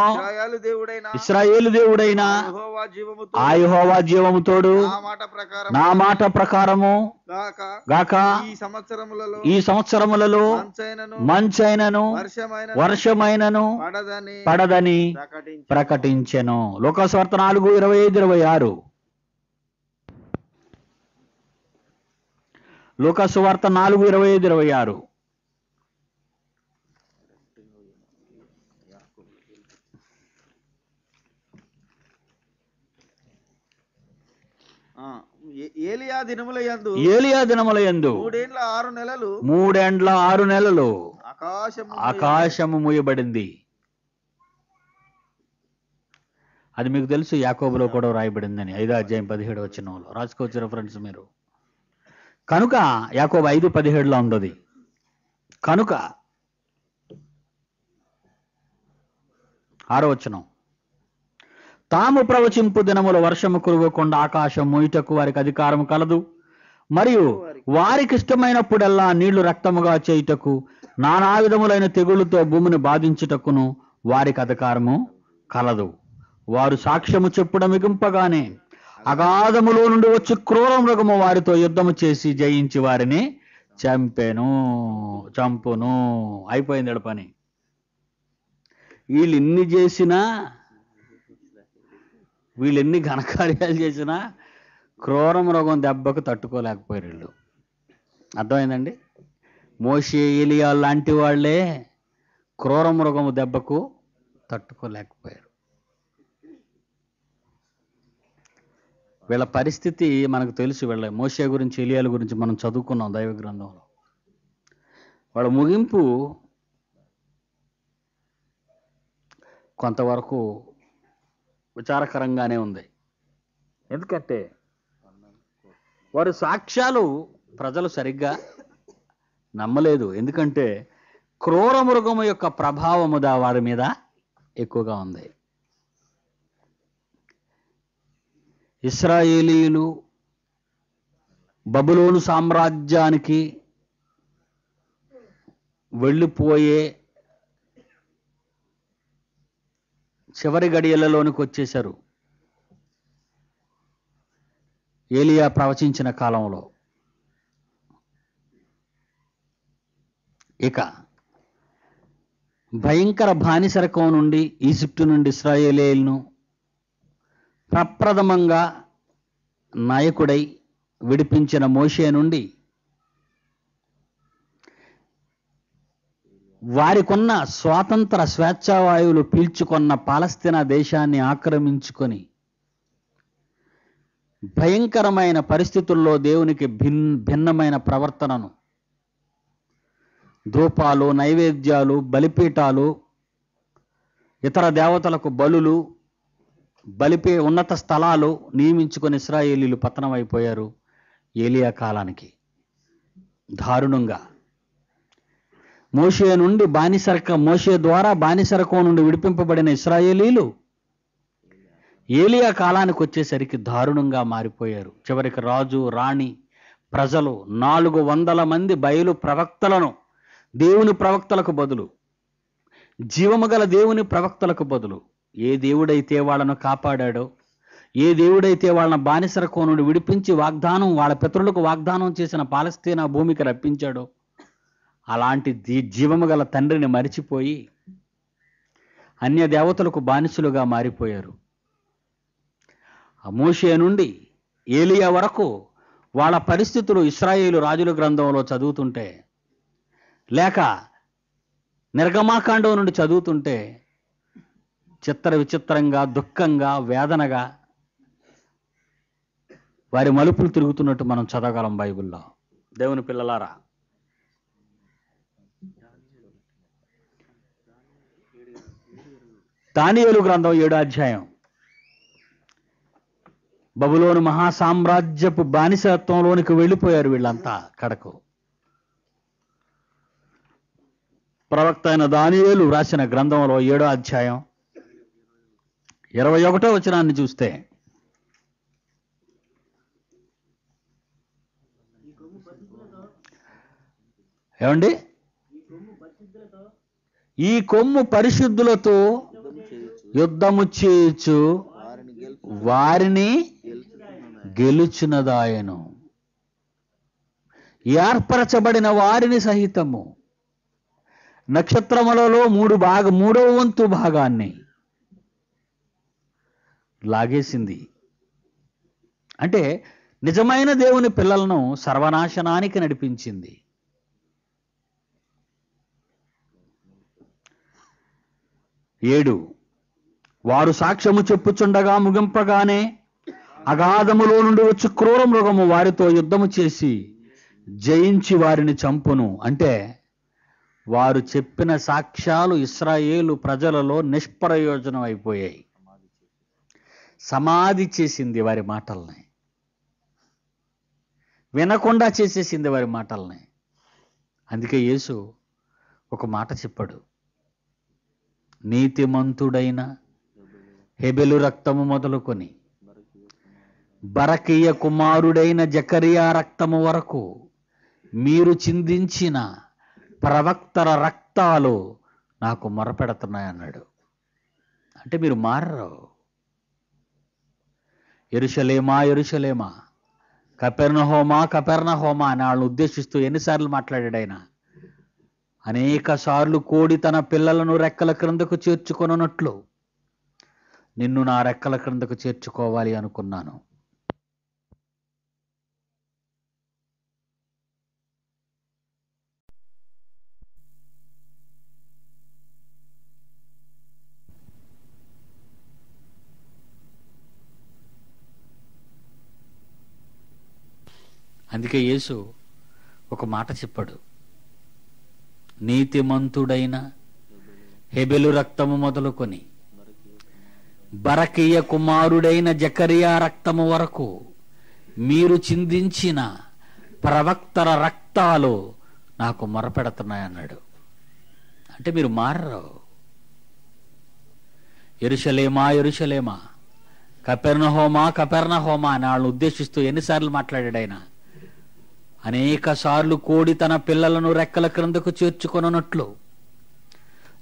ఇశ్రాయేలు దేవుడైన ఆ యెహోవా జీవముతోడు నా మాట ప్రకారము గాక ఈ సంవత్సరములలో మంచైనను వర్షమైనను పడదని ప్రకటించెను. లోకాసువార్త 4:25-26. లోకాసువార్త 4:25-26. ఏలియా దినములయందు 3 6 నెలలు ఆకాశము మూయబడింది. అది మీకు తెలుసు, యాకోబులో కూడా రాయబడిందని 5వ అధ్యాయం 17వ వచనంలో రాసుకోవచ్చు రెఫరెన్స్ మీరు. కనుక యాకోబు 5:17లో ఉంది. కనుక 6వ వచనం, తాము ప్రవచింపు దినముల వర్షము కురవకుండా ఆకాశం మూయుటకు వారికి అధికారం కలదు. మరియు వారికి ఇష్టమైనప్పుడల్లా నీళ్లు రక్తముగా చేయుటకు నానా విధములైన తెగుళ్లతో భూమిని బాధించుటకును వారికి అధికారము కలదు. వారు సాక్ష్యము చెప్పుడ మిగింపగానే అగాధములో నుండి వచ్చి క్రూర మృగము వారితో యుద్ధము చేసి జయించి వారిని చంపును. అయిపోయింది పని. వీళ్ళెన్ని ఘనకార్యాలు చేసినా క్రూర మృగం దెబ్బకు తట్టుకోలేకపోయారు వీళ్ళు. అర్థమైందండి? మోషే, ఏలియా లాంటి వాళ్ళే క్రూర మృగము దెబ్బకు తట్టుకోలేకపోయారు. వీళ్ళ పరిస్థితి మనకు తెలుసు. వీళ్ళ మోషే గురించి, ఏలియాల గురించి మనం చదువుకున్నాం దైవ గ్రంథంలో. వాళ్ళ ముగింపు కొంతవరకు విచారకరంగానే ఉంది. ఎందుకంటే వారి సాక్ష్యాలు ప్రజలు సరిగ్గా నమ్మలేదు. ఎందుకంటే క్రూర మృగము యొక్క ప్రభావము వారి మీద ఎక్కువగా ఉంది. ఇశ్రాయేలీయులు బబులోను సామ్రాజ్యానికి వెళ్ళిపోయే చివరి గడియలలోనికి వచ్చేశారు ఏలియా ప్రవచించిన కాలంలో. ఇక భయంకర బానిసరకం నుండి ఈజిప్టు నుండి ఇశ్రాయేలీయులను ప్రప్రథమంగా నాయకుడై విడిపించిన మోషే నుండి వారికున్న స్వాతంత్ర స్వేచ్ఛావాయువులు పీల్చుకొన్న పాలస్తీనా దేశాన్ని ఆక్రమించుకొని భయంకరమైన పరిస్థితుల్లో దేవునికి భిన్నమైన ప్రవర్తనను, ధూపాలు, నైవేద్యాలు, బలిపీఠాలు, ఇతర దేవతలకు బలులు, ఉన్నత స్థలాలు నియమించుకొని ఇశ్రాయేలీయులు పతనమైపోయారు ఏలియా కాలానికి. దారుణంగా మోషే ద్వారా బానిసరకం నుండి విడిపింపబడిన ఇశ్రాయేలీయులు ఏలియా కాలానికి వచ్చేసరికి దారుణంగా మారిపోయారు. చివరికి రాజు, రాణి, ప్రజలు 400 మంది బయలు ప్రవక్తలను, దేవుని ప్రవక్తలకు బదులు, జీవము గల దేవుని ప్రవక్తలకు బదులు, ఏ దేవుడైతే వాళ్ళను కాపాడాడో, ఏ దేవుడైతే వాళ్ళని బానిసరకం నుండి విడిపించి వాళ్ళ పితరులకు వాగ్దానం చేసిన పాలస్తీనా భూమికి రప్పించాడో, అలాంటి జీవము గల తండ్రిని మరిచిపోయి అన్య దేవతలకు బానిసలుగా మారిపోయారు. మోషే నుండి ఏలియా వరకు వాళ్ళ పరిస్థితులు ఇశ్రాయేలు రాజుల గ్రంథంలో చదువుతుంటే, లేక నిర్గమాకాండం నుండి చదువుతుంటే విచిత్రంగా, దుఃఖంగా, వేదనగా వారి మలుపులు తిరుగుతున్నట్టు మనం చదవగలం బైబిల్లో. దేవుని పిల్లలారా, దానియేలు గ్రంథం 7వ అధ్యాయం. బబులోను మహాసామ్రాజ్యపు బానిసత్వంలోనికి వెళ్ళిపోయారు వీళ్ళంతా కడకు. ప్రవక్త అయిన దానియేలు రాసిన గ్రంథంలో 7వ అధ్యాయం 21వ వచనాన్ని చూస్తే, ఏమండి, ఈ కొమ్ము పరిశుద్ధులతో యుద్ధము చేయొచ్చు, వారిని గెలుచునదాయను, ఏర్పరచబడిన వారిని సహితము నక్షత్రములలో 3/3 వంతు భాగాన్ని లాగేసింది. అంటే నిజమైన దేవుని పిల్లలను సర్వనాశనానికి నడిపించింది. 7 వారు సాక్ష్యము చెప్పుచుండగా ముగింపగానే అగాధములో నుండి వచ్చి క్రూర మృగము వారితో యుద్ధము చేసి జయించి వారిని చంపును. అంటే వారు చెప్పిన సాక్ష్యాలు ఇశ్రాయేలు ప్రజలలో నిష్ప్రయోజనం అయిపోయాయి. సమాధి చేసింది వారి మాటల్ని, వినకుండా చేసేసింది వారి మాటల్ని. అందుకే యేసు ఒక మాట చెప్పాడు, నీతిమంతుడైన హెబెలు రక్తము మొదలుకొని బరకీయ కుమారుడైన జకరియా రక్తము వరకు మీరు చిందించిన ప్రవక్తల రక్తాలు నాకు మొరపెడుతున్నాయన్నాడు. అంటే మీరు మారరు. యెరూషలేమా యెరూషలేమా, కపెర్నహూమా కపెర్నహూమా అని వాళ్ళని ఉద్దేశిస్తూ ఎన్నిసార్లు మాట్లాడాడు ఆయన? అనేక సార్లు కోడి తన పిల్లలను రెక్కల క్రిందకు చేర్చుకొనున్నట్లు నిన్ను నా రెక్కల క్రిందకు చేర్చుకోవాలి అనుకున్నాను. అందుకే యేసు ఒక మాట చెప్పాడు, నీతిమంతుడైన హెబెలు రక్తము మొదలుకొని బరకీయ కుమారుడైన జకరియా రక్తము వరకు మీరు చిందించిన ప్రవక్తల రక్తాలు నాకు మొరపెడుతున్నాయన్నాడు. అంటే మీరు మారరు. యెరూషలేమా యెరూషలేమా, కపెర్నహూమా కపెర్నహూమా అని వాళ్ళని ఉద్దేశిస్తూ ఎన్నిసార్లు మాట్లాడాడు ఆయన? అనేక సార్లు కోడి తన పిల్లలను రెక్కల క్రిందకు చేర్చుకొనున్నట్లు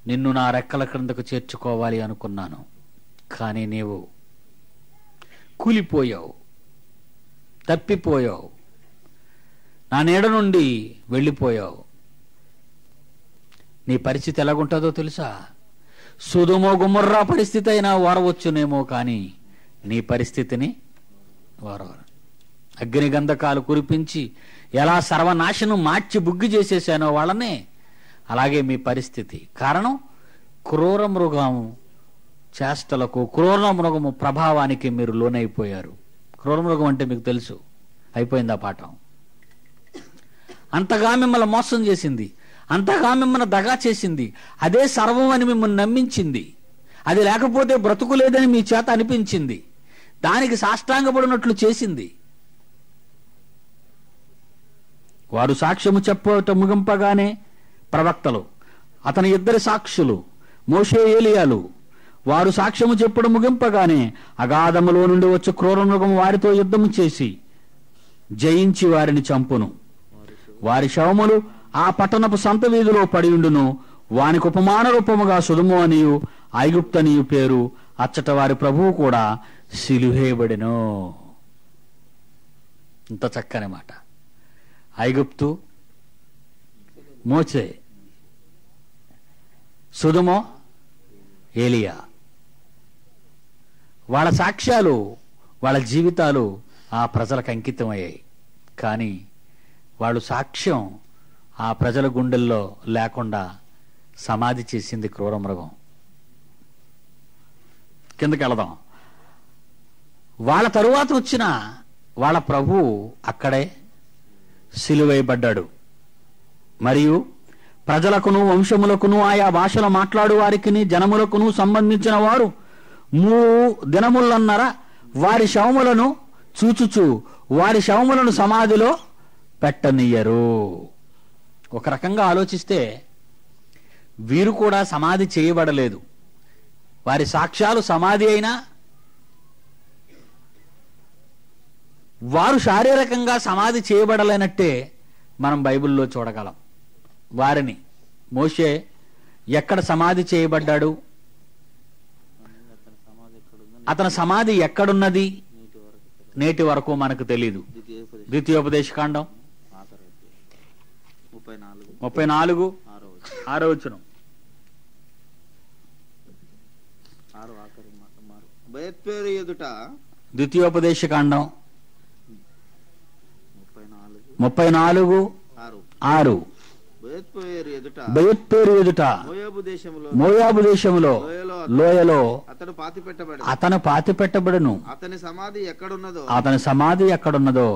నిన్ను నా రెక్కల క్రిందకు చేర్చుకోవాలి అనుకున్నాను, కానీ నీవు కూలిపోయావు, తప్పిపోయావు, నా నీడ నుండి వెళ్ళిపోయావు. నీ పరిస్థితి ఎలాగుంటుందో తెలుసా? సొదొమ గొమొర్రా పరిస్థితి అయినా ఓరవచ్చునేమో, కానీ నీ పరిస్థితిని ఓరవరు. అగ్ని గంధకాలు కురిపించి ఎలా సర్వనాశనం మార్చి బుగ్గి చేసేసానో వాళ్ళనే, అలాగే మీ పరిస్థితి. కారణం క్రూర మృగము చేష్టలకు, క్రూర మృగము ప్రభావానికి మీరు లోనైపోయారు. క్రూర మృగం అంటే మీకు తెలుసు, అయిపోయింది ఆ పాఠం. అంతగా మిమ్మల్ని మోసం చేసింది, అంతగా మిమ్మల్ని దగా చేసింది, అదే సర్వం అని మిమ్మల్ని నమ్మించింది. అది లేకపోతే బ్రతుకులేదని మీ చేత అనిపించింది, దానికి సాష్టాంగపడినట్లు చేసింది. వారు సాక్ష్యము చెప్పట ముగింపగానే ప్రవక్తలు, అతని ఇద్దరి సాక్షులు మోషే ఏలియాలు, వారు సాక్ష్యము చెప్పడం ముగింపగానే అగాధములో నుండి వచ్చి క్రూర మృగం వారితో యుద్ధము చేసి జయించి వారిని చంపును. వారి శవములు ఆ పట్టణపు సంత వీధిలో పడియుండును. వానికి ఉపమాన రూపముగా సొదొమ అనియు ఐగుప్తనియు పేరు. అచ్చట వారి ప్రభువు కూడా సిలువేయబడెను. ఇంత చక్కని మాట. ఐగుప్తు మోసే, సొదొమ ఏలియా. వాళ్ళ సాక్ష్యాలు, వాళ్ళ జీవితాలు ఆ ప్రజలకు అంకితమయ్యాయి. కానీ వాళ్ళు సాక్ష్యం ఆ ప్రజల గుండెల్లో లేకుండా సమాధి చేసింది క్రూర మృగం. కిందకి వెళదాం. వాళ్ళ తరువాత వచ్చిన వాళ్ళ ప్రభువు అక్కడే సిలువేయబడ్డాడు. మరియు ప్రజలకును వంశములకును ఆయా భాషలు మాట్లాడు వారికిని జనములకును సంబంధించిన వారు 3 దినములన్నర వారి శవములను చూచుచు వారి శవములను సమాధిలో పెట్టనియ్యరు. ఒక రకంగా ఆలోచిస్తే వీరు కూడా సమాధి చేయబడలేదు. వారి సాక్ష్యాలు సమాధి అయినా వారు శారీరకంగా సమాధి చేయబడలేనట్టే మనం బైబిల్లో చూడగలం. వారిని మోషే ఎక్కడ సమాధి చేయబడ్డాడు, అతని సమాధి ఎక్కడున్నది నేటి వరకు మనకు తెలీదు. ద్వితీయోపదేశకాండం 34:6 ద్వితీయోపదేశకాండం 34:6 బయత్పేరు ఎదుట మోయాబు దేశములో లోయలో అతను పాతి పెట్టబడును. అతని సమాధి ఎక్కడున్నదో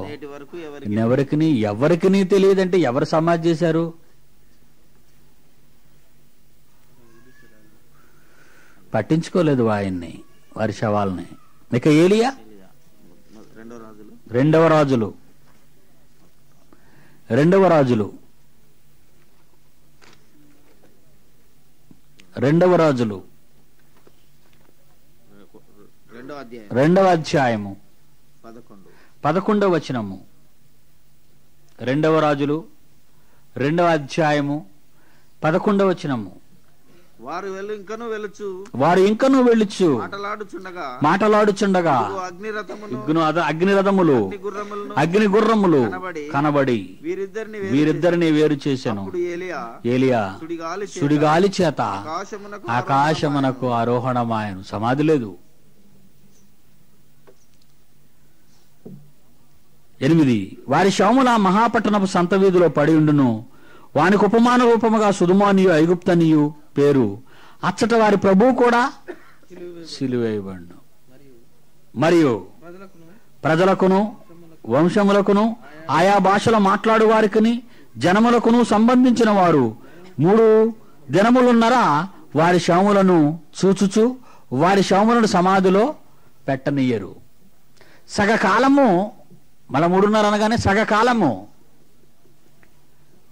ఎవరికి తెలియదంటే ఎవరు సమాధి చేశారు? పట్టించుకోలేదు ఆయన్ని, వారి శవాలని. ఇక ఏలియా రెండవ రాజులు 2వ అధ్యాయము 11వ వచనము. 2వ రాజులు 2వ అధ్యాయము 11వ వచనము. వారు ఇంకను వెళ్ళుచు మాటలాడుచుండగా అగ్నిరథములు అగ్ని గుర్రములు కనబడి వీరిద్దరిని వేరు చేశాను. ఏలియా సుడిగాలి చేత ఆకాశమునకు ఆరోహణమాయను. సమాధి లేదు. 8 వారి శవముల మహాపట్టణపు సంత వీధిలో పడి ఉండును. వానికి ఉపమాన రూపముగా సొదొమ అనియు ఐగుప్తనియు పేరు. అచ్చట వారి ప్రభువు కూడా సిలువేయబడును. మరియు ప్రజలకును వంశములకును ఆయా భాషలు మాట్లాడు వారికిని జనములకును సంబంధించిన వారు 3 దినములున్నర వారి శవములను చూచుచు వారి శవములను సమాధిలో పెట్టనియ్యరు. సగకాలము, మళ్ళా 3:30 అనగానే సగకాలము.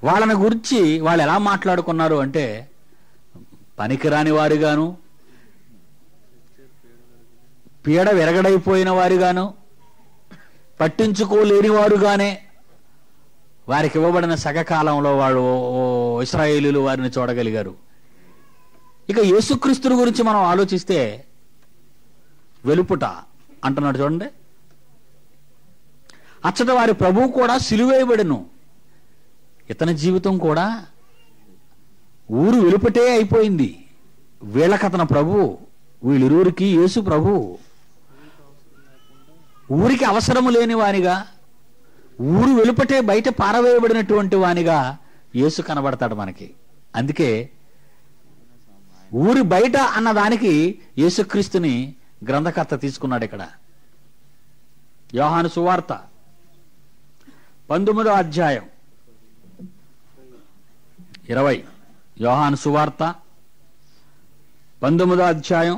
వాళ్ళని గురించి వాళ్ళు ఎలా మాట్లాడుకున్నారు అంటే, పనికిరాని వారుగాను, పీడ విరగడైపోయిన వారుగాను, పట్టించుకోలేని వారుగానే వారికి ఇవ్వబడిన సగకాలంలో వాడు ఇశ్రాయేలీయులు వారిని చూడగలిగారు. ఇక యేసుక్రీస్తుని గురించి మనం ఆలోచిస్తే వెలుపుట అంటున్నాడు చూడండి. అచ్చట వారి ప్రభువు కూడా సిలువేయబడెను. ఇతని జీవితం కూడా ఊరు వెలుపటే అయిపోయింది. వీళ్ళకతను ప్రభు, వీళ్ళిరువురికి యేసు ప్రభు. ఊరికి అవసరము లేని వానిగా, ఊరు వెలుపటే బయట పారవేయబడినటువంటి వానిగా యేసు కనబడతాడు మనకి. అందుకే ఊరి బయట అన్నదానికి యేసుక్రీస్తుని గ్రంథకర్త తీసుకున్నాడు. ఇక్కడ యోహాను సువార్త 19వ అధ్యాయం 20. యోహాను సువార్త 19వ అధ్యాయం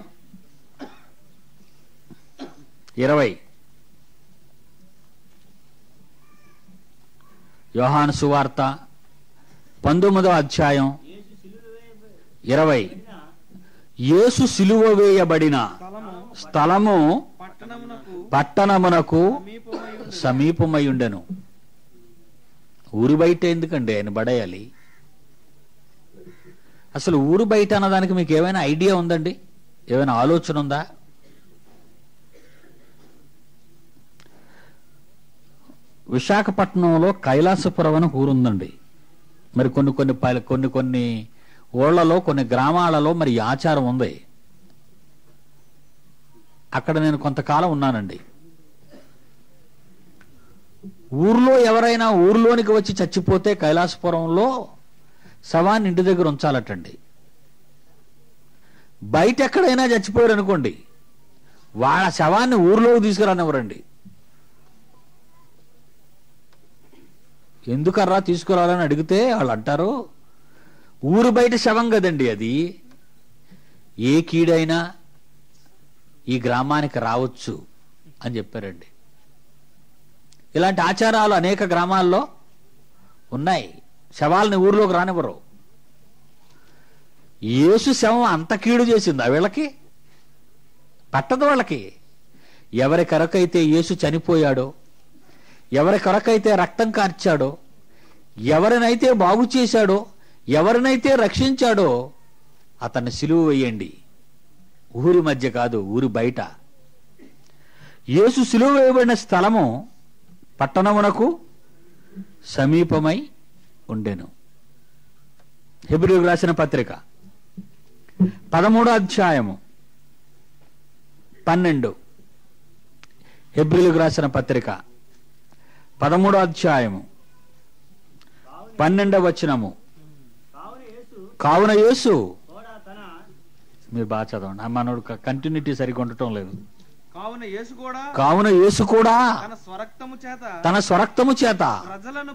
20. యోహాను సువార్త 19వ అధ్యాయం 20. యేసు సిలువ వేయబడిన స్థలము పట్టణమునకు సమీపమై ఉండెను. ఊరు బయట ఎందుకండి ఆయన పడేయాలి? అసలు ఊరు బయట అన్నదానికి మీకు ఏమైనా ఐడియా ఉందండి? ఏమైనా ఆలోచన ఉందా? విశాఖపట్నంలో కైలాసపురం అని ఊరుందండి. మరి కొన్ని ఊళ్ళలో, కొన్ని గ్రామాలలో మరి ఈ ఆచారం ఉంది. అక్కడ నేను కొంతకాలం ఉన్నానండి. ఊర్లో ఎవరైనా ఊర్లోనికి వచ్చి చచ్చిపోతే కైలాసపురంలో శవాన్ని ఇంటి దగ్గర ఉంచాలటండి. బయట ఎక్కడైనా చచ్చిపోయారు అనుకోండి, వాళ్ళ శవాన్ని ఊర్లోకి తీసుకురానివ్వరండి. ఎందుకర్రా తీసుకురావాలని అడిగితే వాళ్ళు అంటారు, ఊరు బయట శవం కదండి అది, ఏ కీడైనా ఈ గ్రామానికి రావచ్చు అని చెప్పారండి. ఇలాంటి ఆచారాలు అనేక గ్రామాల్లో ఉన్నాయి. శవాలని ఊర్లోకి రానివ్వరు. యేసు శవం అంత కీడు చేసింది ఆ వీళ్ళకి, పట్టదు వాళ్ళకి. ఎవరి కొరకైతే యేసు చనిపోయాడో, ఎవరి కొరకైతే రక్తం కార్చాడో, ఎవరినైతే బాగు చేశాడో, ఎవరినైతే రక్షించాడో అతన్ని సిలువ వేయండి. ఊరి మధ్య కాదు, ఊరి బయట. యేసు సిలువ వేయబడిన స్థలము పట్టణమునకు సమీపమై ఉండెను. హెబ్రీయులకు రాసిన పత్రిక 13వ అధ్యాయము 12. హెబ్రీయులకు రాసిన పత్రిక 13వ అధ్యాయము 12వ వచనము. కావున యేసు, మీరు బాగా చదవండి, మనోడు కంటిన్యూటీ సరిగా ఉండటం లేదు. కావున యేసు కూడా తన స్వరక్తము చేత ప్రజలను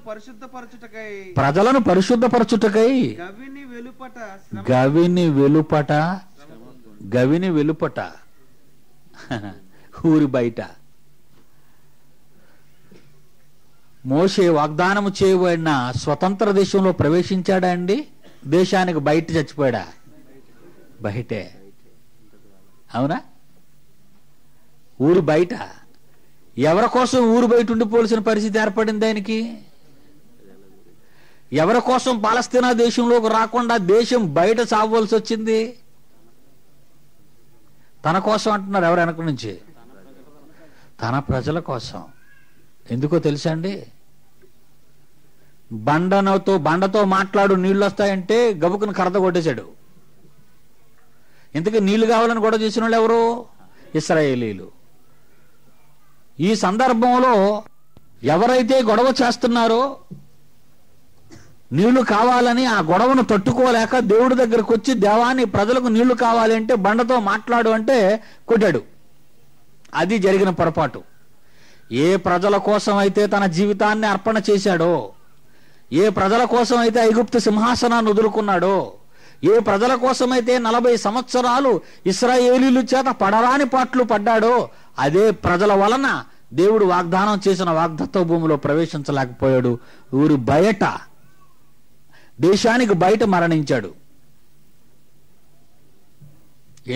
పరిశుద్ధపరచుటకై గవిని వెలుపట ఊరి బయట మోషే వాగ్దానము చేయబడిన స్వతంత్ర దేశంలో ప్రవేశించాడా అండి? దేశానికి బయట చచ్చిపోయాడా? బయటే. అవునా? ఊరు బయట. ఎవరి కోసం ఊరు బయట ఉండిపోవలసిన పరిస్థితి ఏర్పడింది ఆయనకి? ఎవరి కోసం పాలస్తీనా దేశంలోకి రాకుండా దేశం బయట సాగవలసి వచ్చింది? తన కోసం అంటున్నారు. ఎవరు వెనక నుంచి? తన ప్రజల కోసం. ఎందుకో తెలుసా అండి? బండతో మాట్లాడు నీళ్లు వస్తాయంటే గబుకుని కరద కొట్టేశాడు. ఇంతకీ నీళ్లు కావాలని గొడవ చేసిన వాళ్ళు ఎవరు? ఇశ్రాయేలీలు. ఈ సందర్భంలో ఎవరైతే గొడవ చేస్తున్నారో, నీళ్లు కావాలని ఆ గొడవను తట్టుకోలేక దేవుడి దగ్గరకు వచ్చి, దేవాన్ని ప్రజలకు నీళ్లు కావాలి అంటే బండతో మాట్లాడు అంటే కొట్టాడు. అది జరిగిన పొరపాటు. ఏ ప్రజల కోసం అయితే తన జీవితాన్ని అర్పణ చేశాడో, ఏ ప్రజల కోసం అయితే ఐగుప్తు సింహాసనాన్ని వదులుకున్నాడో, ఏ ప్రజల కోసమైతే 40 సంవత్సరాలు ఇశ్రాయేలీల చేత పడరాని పాట్లు పడ్డాడో, అదే ప్రజల వలన దేవుడు వాగ్దానం చేసిన వాగ్దత్త భూమిలో ప్రవేశించలేకపోయాడు. ఊరు బయట, దేశానికి బయట మరణించాడు.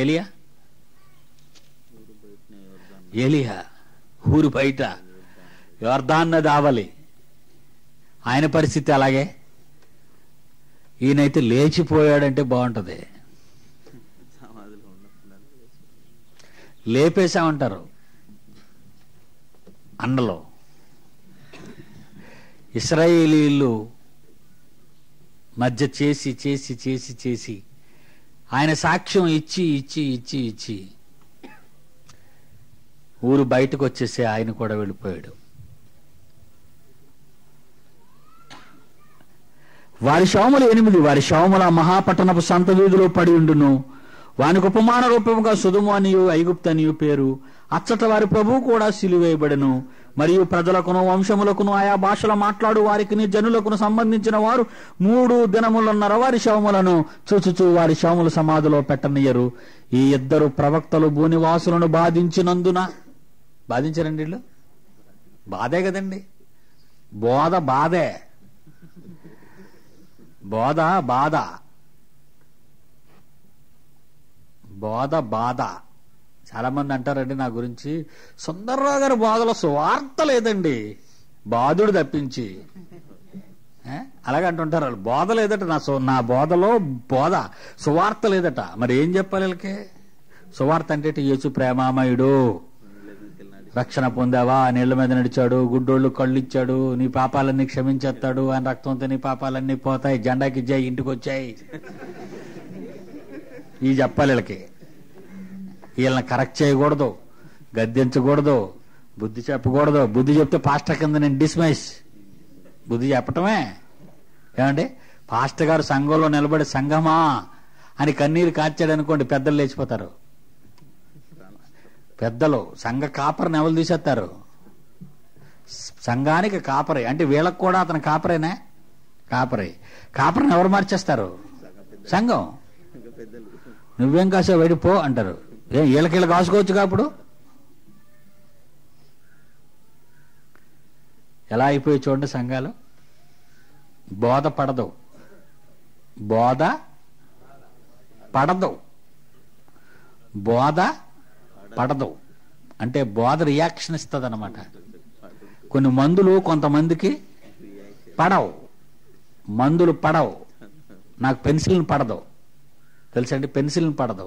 ఏలియా ఊరు బయట, యొర్దాను నది ఆవలి. ఆయన పరిస్థితి అలాగే. ఈయనైతే లేచిపోయాడంటే బాగుంటుంది. లేపేశామంటారు అండలో. ఇశ్రాయేలీలు మధ్య చేసి చేసి చేసి చేసి ఆయన సాక్ష్యం ఇచ్చి ఇచ్చి ఇచ్చి ఇచ్చి ఊరు బయటకు వచ్చేసి ఆయన కూడా వెళ్ళిపోయాడు. వారి శవములు 8, వారి శవముల మహాపట్టణపు సంత వీధిలో పడి ఉండును. వానికి ఉపమాన రూపముగా సుధుము అనియు ఐగుప్తు అనియు పేరు. అచ్చట వారి ప్రభువు కూడా సిలువేయబడెను. మరియు ప్రజలకును వంశములకును ఆయా భాషల మాట్లాడు వారికి జనులకును సంబంధించిన వారు 3 దినములున్నర వారి శవములను చూచుచూ వారి శవములు సమాధిలో పెట్టనీయరు. ఈ 2 ప్రవక్తలు భూనివాసులను బాధించినందున, బాధించారండి వీళ్ళు, బాధే కదండి, బాధే, బాధ. చాలా మంది అంటారండి నా గురించి, సుందర్రావు గారి బోధలో సువార్త లేదండి, బాధుడు తప్పించి. అలాగే అంటుంటారు వాళ్ళు. బోధ లేదట, నా బోధలో సువార్త లేదట. మరి ఏం చెప్పాలి వీళ్ళకి? సువార్త అంటే యేసు ప్రేమామయుడు, రక్షణ పొందావా, నీళ్ల మీద నడిచాడు, గుడ్డోళ్ళు కళ్ళు ఇచ్చాడు, నీ పాపాలన్నీ క్షమించేస్తాడు, ఆయన రక్తంతో నీ పాపాలన్నీ పోతాయి, జెండాకి ఇచ్చాయి, ఇంటికి వచ్చాయి, ఈ చెప్పాలి వీళ్ళకి. వీళ్ళని కరెక్ట్ చేయకూడదు, గద్దించకూడదు, బుద్ధి చెప్పకూడదు. బుద్ధి చెప్తే పాస్టర్ కింద నేను డిస్మైస్. బుద్ధి చెప్పటమే. ఏమండి, పాస్టర్ గారు సంఘంలో నిలబడి సంఘమా అని కన్నీరు కార్చాడు అనుకోండి, పెద్దలు లేచిపోతారు. పెద్దలు సంఘ కాపరిని ఎవరు తీసేస్తారు? సంఘానికి కాపరి అంటే వీళ్ళకి కూడా అతను కాపరేనా? కాపరిని ఎవరు మార్చేస్తారు? సంఘం. నువ్వేం కాసావు వెళ్ళిపో అంటారు. వీళ్ళకి కాసుకోవచ్చు కాప్పుడు. ఎలా అయిపోయి చూడండి సంఘాలు. బోధ పడదు అంటే బోధ రియాక్షన్ ఇస్తుంది అనమాట. కొన్ని మందులు కొంతమందికి పడవు. నాకు పెన్సిల్ని పడదు, తెలుసండి, పెన్సిల్ని పడదు.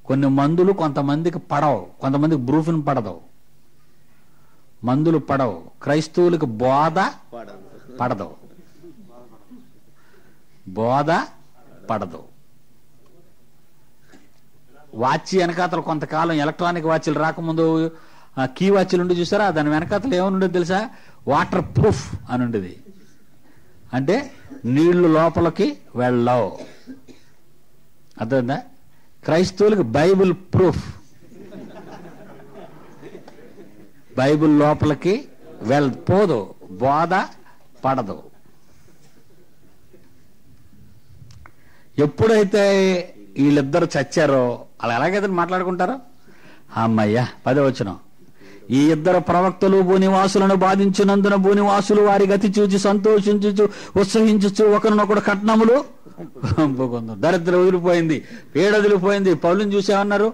కొన్ని మందులు కొంతమందికి పడవు, కొంతమందికి బ్రూఫిన్ పడదు. మందులు పడవు. క్రైస్తవులకు బోధ పడదు. వాచ్ వెనకాతలు కొంతకాలం ఎలక్ట్రానిక్ వాచ్లు రాకముందు కీ వాచ్లు ఉండి చూసారా, దాని వెనకాతలు ఏమని ఉండేది తెలుసా? వాటర్ ప్రూఫ్ అని ఉండేది. అంటే నీళ్లు లోపలికి వెళ్ళవు. అర్థమైందా? క్రైస్తవులకు బైబిల్ ప్రూఫ్. బైబిల్ లోపలికి పోదు, బోధ పడదు. ఎప్పుడైతే వీళ్ళిద్దరు చచ్చారో అలా ఎలాగైతే మాట్లాడుకుంటారో, అమ్మయ్యా 10వ వచనం, ఈ 2 ప్రవక్తలు భూనివాసులను బాధించినందున భూనివాసులు వారి గతి చూచి సంతోషించుచు ఉత్సహించుచు ఒకరినొకడు కట్నములు పంపుకుందాం. దరిద్రం వదిలిపోయింది, పీడ వదిలిపోయింది. పౌలుని చూసేమన్నారు?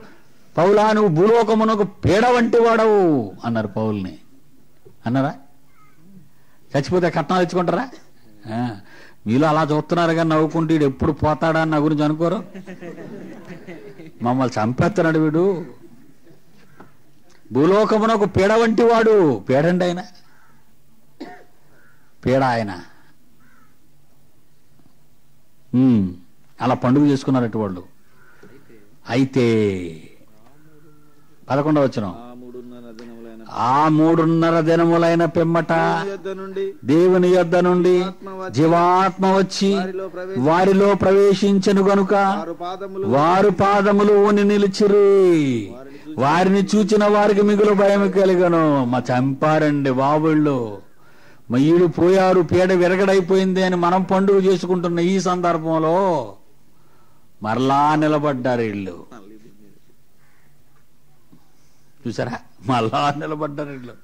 పౌలా, నువ్వు భూలోకమునకు పీడ వంటి వాడవు అన్నారు పౌల్ని. అన్నారా? చచ్చిపోతే కట్నాలు ఇచ్చుకుంటారా? మీలో అలా చూస్తున్నారు కానీ నవ్వుకుంటూ వీడు ఎప్పుడు పోతాడా అని నా గురించి అనుకోరు. మమ్మల్ని చంపేస్తున్నాడు వీడు. భూలోకమునకు పీడ వంటి వాడు. పీడండి ఆయన, పీడ ఆయన. అలా పండుగ చేసుకున్నారట వాళ్ళు. అయితే 11వ వచనం, ఆ 3:30 దినములైన పిమ్మట దేవుని యొద్ద నుండి జీవాత్మ వచ్చి వారిలో ప్రవేశించెను గనుక వారు పాదములు ఊని నిలిచిరి. వారిని చూచిన వారికి మిగులు భయం కలిగను. మా చంపారండి బాబుళ్ళు, మయ్యుడు పోయారు, పీడ విరగడైపోయింది అని మనం పండుగ చేసుకుంటున్న ఈ సందర్భంలో మరలా నిలబడ్డారు వీళ్ళు. చూసారా, మళ్ళా నిలబడ్డారు వీళ్ళు.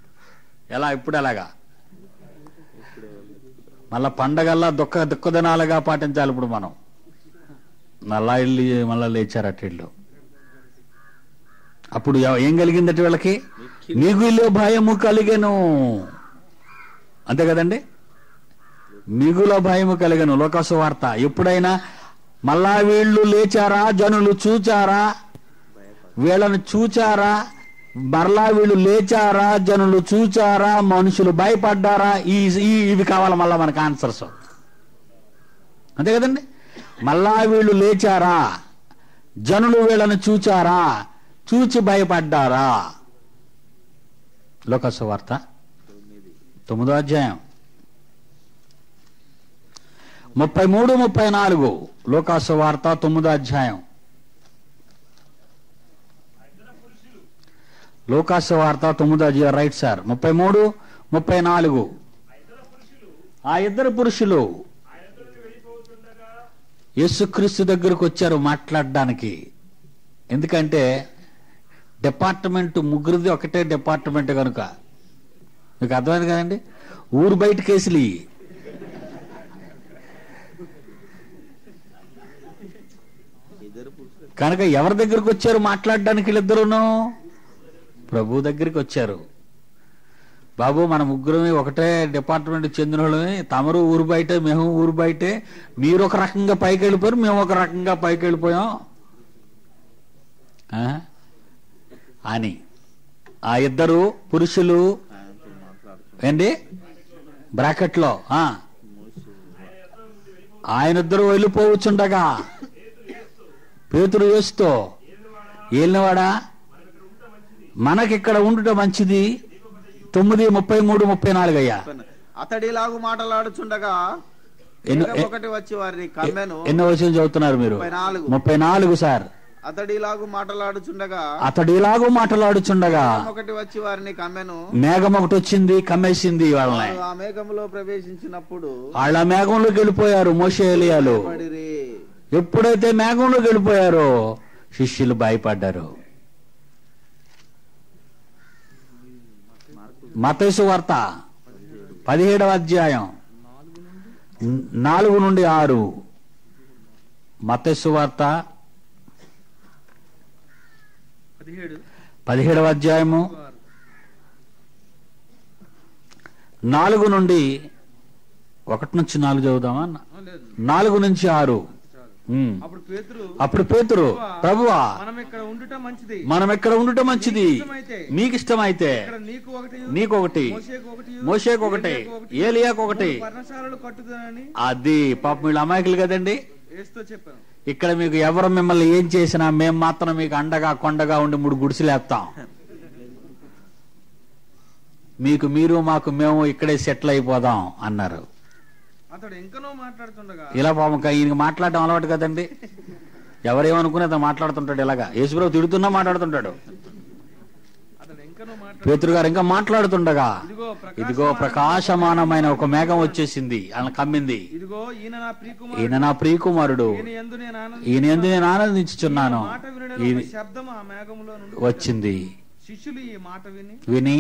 ఎలా? ఇప్పుడు ఎలాగా? మళ్ళా పండగల్లా దుఃఖదినాలుగా పాటించాలి ఇప్పుడు మనం. మళ్ళా లేచారట వీళ్ళు. అప్పుడు ఏం కలిగిందట వీళ్ళకి? మిగులు భయము కలిగెను. అంతే కదండి, మిగుల భయము కలిగెను. లోకాసు వార్త. ఎప్పుడైనా మళ్ళా వీళ్ళు లేచారా? జనులు చూచారా? వీళ్ళని చూచారా? మరలా వీళ్ళు లేచారా? జనులు చూచారా? మనుషులు భయపడ్డారా? ఇవి కావాలి మళ్ళా మనకు ఆన్సర్స్. అంతే కదండి. మళ్ళా వీళ్ళు లేచారా, జనులు వీళ్ళని చూచారా, చూచి భయపడ్డారా? లోకాసు వార్త 9వ అధ్యాయం 33, 34. లోకాసు వార్త 9వ అధ్యాయం. లోకాసు వార్త 9వ అధ్యాయం. Right sir. 33, 34. ఆ ఇద్దరు పురుషులు యేసుక్రీస్తు దగ్గరకు వచ్చారు మాట్లాడడానికి. ఎందుకంటే డిపార్ట్మెంట్ ముగ్గురిది ఒకటే డిపార్ట్మెంట్ కనుక. మీకు అర్థమైంది కదండి. ఊరు బయట కేసులు ఇవి. కనుక ఎవరి దగ్గరకు వచ్చారు మాట్లాడడానికి? వీళ్ళిద్దరును ప్రభు దగ్గరికి వచ్చారు. బాబు, మన ముగ్గురమే ఒకటే డిపార్ట్మెంట్ చెందిన వాళ్ళమే, తమరు ఊరు బయటే, మేము ఊరు బయటే, మీరు ఒక రకంగా పైకి వెళ్ళిపోయారు, మేము ఒక రకంగా పైకి వెళ్ళిపోయాం అని ఆ ఇద్దరు పురుషులు ఏంటి బ్రాకెట్లో ఆయనిద్దరు వెళ్ళిపోవచ్చుండగా పేతురు యేసుతో, ఏలినవాడా మనకిక్కడ ఉండుట మంచిది. 9, 33, 34 అయ్యా. అతడిలాగు మాట్లాడుచుండగా ఒకటి వచ్చి వారిని కమ్మెను. ఎన్నో విషయం చదువుతున్నారు మీరు? 34 సార్. అతడిలాగు మాట్లాడుచుండగా ఒకటి వచ్చి వారిని కమ్మెను. మేఘం ఒకటి వచ్చింది, కమ్మేసింది వాళ్ళని. ఆ మేఘంలో ప్రవేశించినప్పుడు వాళ్ళ మేఘంలోకి వెళ్ళిపోయారు మోషే, ఎలియాలు. ఎప్పుడైతే మేఘంలోకి వెళ్ళిపోయారో శిష్యులు భయపడ్డారు. మత్తయి సువార్త 17వ అధ్యాయం 4 నుండి 6. మత్తయి సువార్త 17వ అధ్యాయము 4 నుండి 1 నుంచి 4 చదువుదామా? 4 నుంచి 6. అప్పుడు పేతురు, ప్రభువా మనం ఇక్కడ ఉండుట మంచిది, నీకు ఇష్టమైతే నీకొకటి, మోషేకొకటి, ఏలియాకొకటి. అది పాపం వీళ్ళు అమాయకులు కదండి. ఇక్కడ మీకు ఎవరు మిమ్మల్ని ఏం చేసినా మేము మాత్రం మీకు అండగా కొండగా ఉండి 3 గుడిసెలేస్తాం. మీకు మీరు, మాకు మేము ఇక్కడే సెటిల్ అయిపోదాం అన్నారు. ఇలా పాపం ఈయనకి మాట్లాడడం అలవాటు కదండి. ఎవరేమనుకునే అతను మాట్లాడుతుంటాడు. ఇలాగా యేసుప్రభు తిడుతున్నా మాట్లాడుతుంటాడు. పేతురు గారు ఇంకా మాట్లాడుతుండగా ఇదిగో ప్రకాశమానమైన ఒక మేఘం వచ్చేసింది, అలా కమ్మింది. ఈయన నా ప్రియకుమారుడు, ఈయన యందు నేను ఆనందించుచున్నాను వచ్చింది. శిష్యులు ఈ మాట విని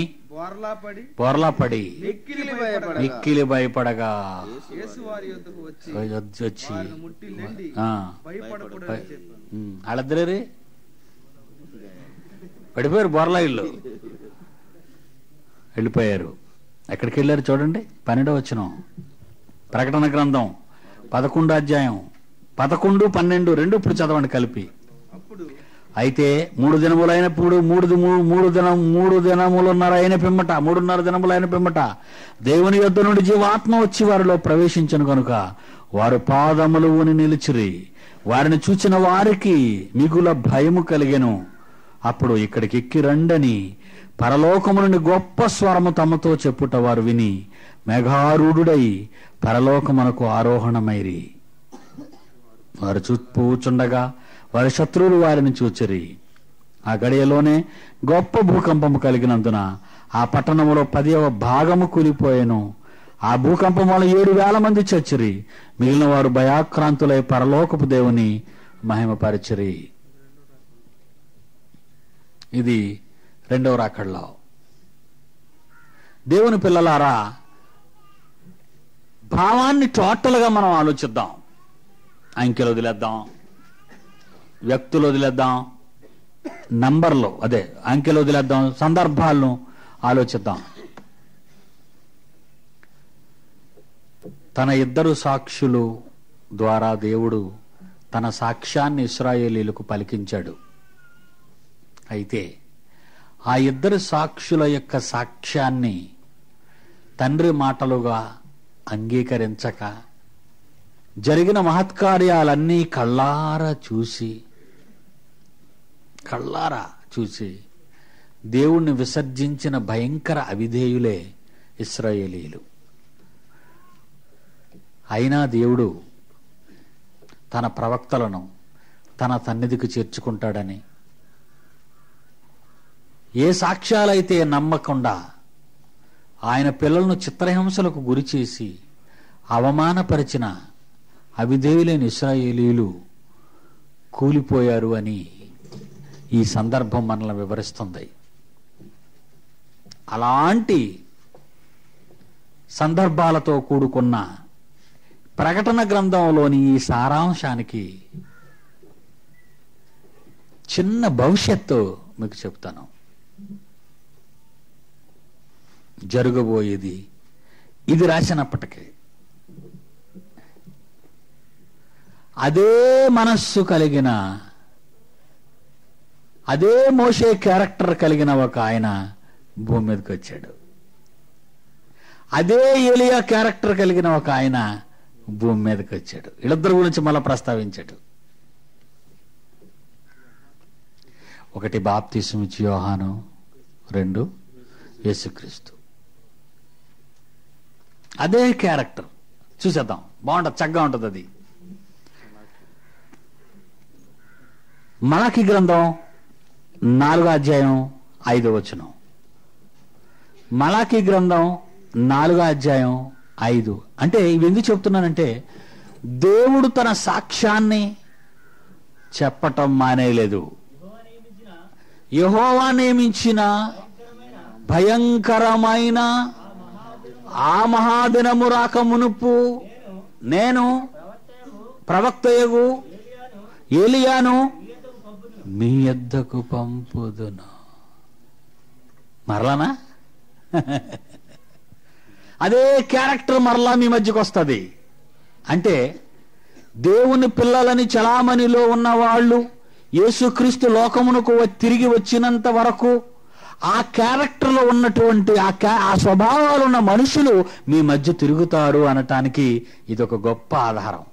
బోర్లా పడి మిక్కిలి భయపడగా వచ్చి వాళ్ళిద్దరే పడిపోయారు. బోర్లా ఇల్లు వెళ్ళిపోయారు. ఎక్కడికి వెళ్ళారు చూడండి. 12వ వచనం, ప్రకటన గ్రంథం 11వ అధ్యాయం 11, 12 2 ఇప్పుడు చదవండి కలిపి. అయితే 3 దినములైనప్పుడు 3 దినములున్నర అయిన పిమ్మట 3.5 దినములైన పిమ్మట దేవుని యొద్ద నుండి జీవాత్మ వచ్చి వారిలో ప్రవేశించను కనుక వారు పాదములు ఊని నిలిచిరి. వారిని చూచిన వారికి మిగుల భయము కలిగెను. అప్పుడు ఇక్కడికి ఎక్కి రండని పరలోకము నుండి గొప్ప స్వరము తమతో చెప్పుట వారు విని మేఘారూఢుడై పరలోకమునకు ఆరోహణమైరి. వారు చూపుచుండగా వారి శత్రువులు వారిని చూచిరి. ఆ గడియలోనే గొప్ప భూకంపము కలిగినందున ఆ పట్టణంలో 10వ భాగము కూలిపోయెను. ఆ భూకంపం వల్ల 7,000 మంది చచ్చిరి. మిగిలిన వారు భయాక్రాంతులై పరలోకపు దేవుని మహిమపరచిరి. ఇది 2వ రాకడలో. దేవుని పిల్లలారా, భావాన్ని టోటల్గా మనం ఆలోచిద్దాం. అంకెలు వదిలేద్దాం, వ్యక్తులు వదిలేద్దాం, నంబర్లు అదే అంకెలు వదిలేద్దాం, సందర్భాలను ఆలోచిద్దాం. తన 2 సాక్షులు ద్వారా దేవుడు తన సాక్ష్యాన్ని ఇశ్రాయేలీయులకు పలికించాడు. అయితే ఆ 2 సాక్షుల యొక్క సాక్ష్యాన్ని తండ్రి మాటలుగా అంగీకరించక జరిగిన మహత్కార్యాలన్నీ కళ్ళారా చూసి దేవుణ్ణి విసర్జించిన భయంకర అవిధేయులే ఇశ్రాయేలీయులు. అయినా దేవుడు తన ప్రవక్తలను తన సన్నిధికి చేర్చుకుంటాడని, ఏ సాక్ష్యాలైతే నమ్మకుండా ఆయన పిల్లలను చిత్రహింసలకు గురి చేసి అవమానపరిచిన అవిధేయులైన ఇశ్రాయేలీయులు కూలిపోయారు అని ఈ సందర్భం మనల్ని వివరిస్తుంది. అలాంటి సందర్భాలతో కూడుకున్న ప్రకటన గ్రంథంలోని ఈ సారాంశానికి చిన్న భవిష్యత్తు మీకు చెప్తాను. జరగబోయేది ఇది రాసినప్పటికీ అదే మనస్సు కలిగిన, అదే మోషే క్యారెక్టర్ కలిగిన ఒక ఆయన భూమి మీదకి వచ్చాడు. అదే ఏలియా క్యారెక్టర్ కలిగిన ఒక ఆయన భూమి మీదకి వచ్చాడు. వీళ్ళిద్దరి గురించి మళ్ళా ప్రస్తావించాడు. ఒకటి బాప్తిసం ఇచ్చి యోహాను, 2 యేసుక్రీస్తు. అదే క్యారెక్టర్ చూసేద్దాం, బాగుంటుంది, చక్కగా ఉంటుంది. అది మలాకి గ్రంథం 4వ అధ్యాయం 5వ వచనం. మలాకి గ్రంథం 4వ అధ్యాయం 5. అంటే ఇవి ఎందుకు చెప్తున్నానంటే, దేవుడు తన సాక్ష్యాన్ని చెప్పటం మానేయలేదు. యెహోవా నియమించిన భయంకరమైన ఆ మహాదినము రాక మునుపు నేను ప్రవక్తయగు ఏలియాను మీ యొద్దకు పంపుదును. మరలానా? అదే క్యారెక్టర్ మరలా మీ మధ్యకు వస్తుంది. అంటే దేవుని పిల్లలని చలామణిలో ఉన్న వాళ్ళు యేసుక్రీస్తు లోకమునకు తిరిగి వచ్చినంత వరకు ఆ క్యారెక్టర్లో ఉన్నటువంటి ఆ స్వభావాలు ఉన్న మనుషులు మీ మధ్య తిరుగుతారు అనటానికి ఇదొక గొప్ప ఆధారం.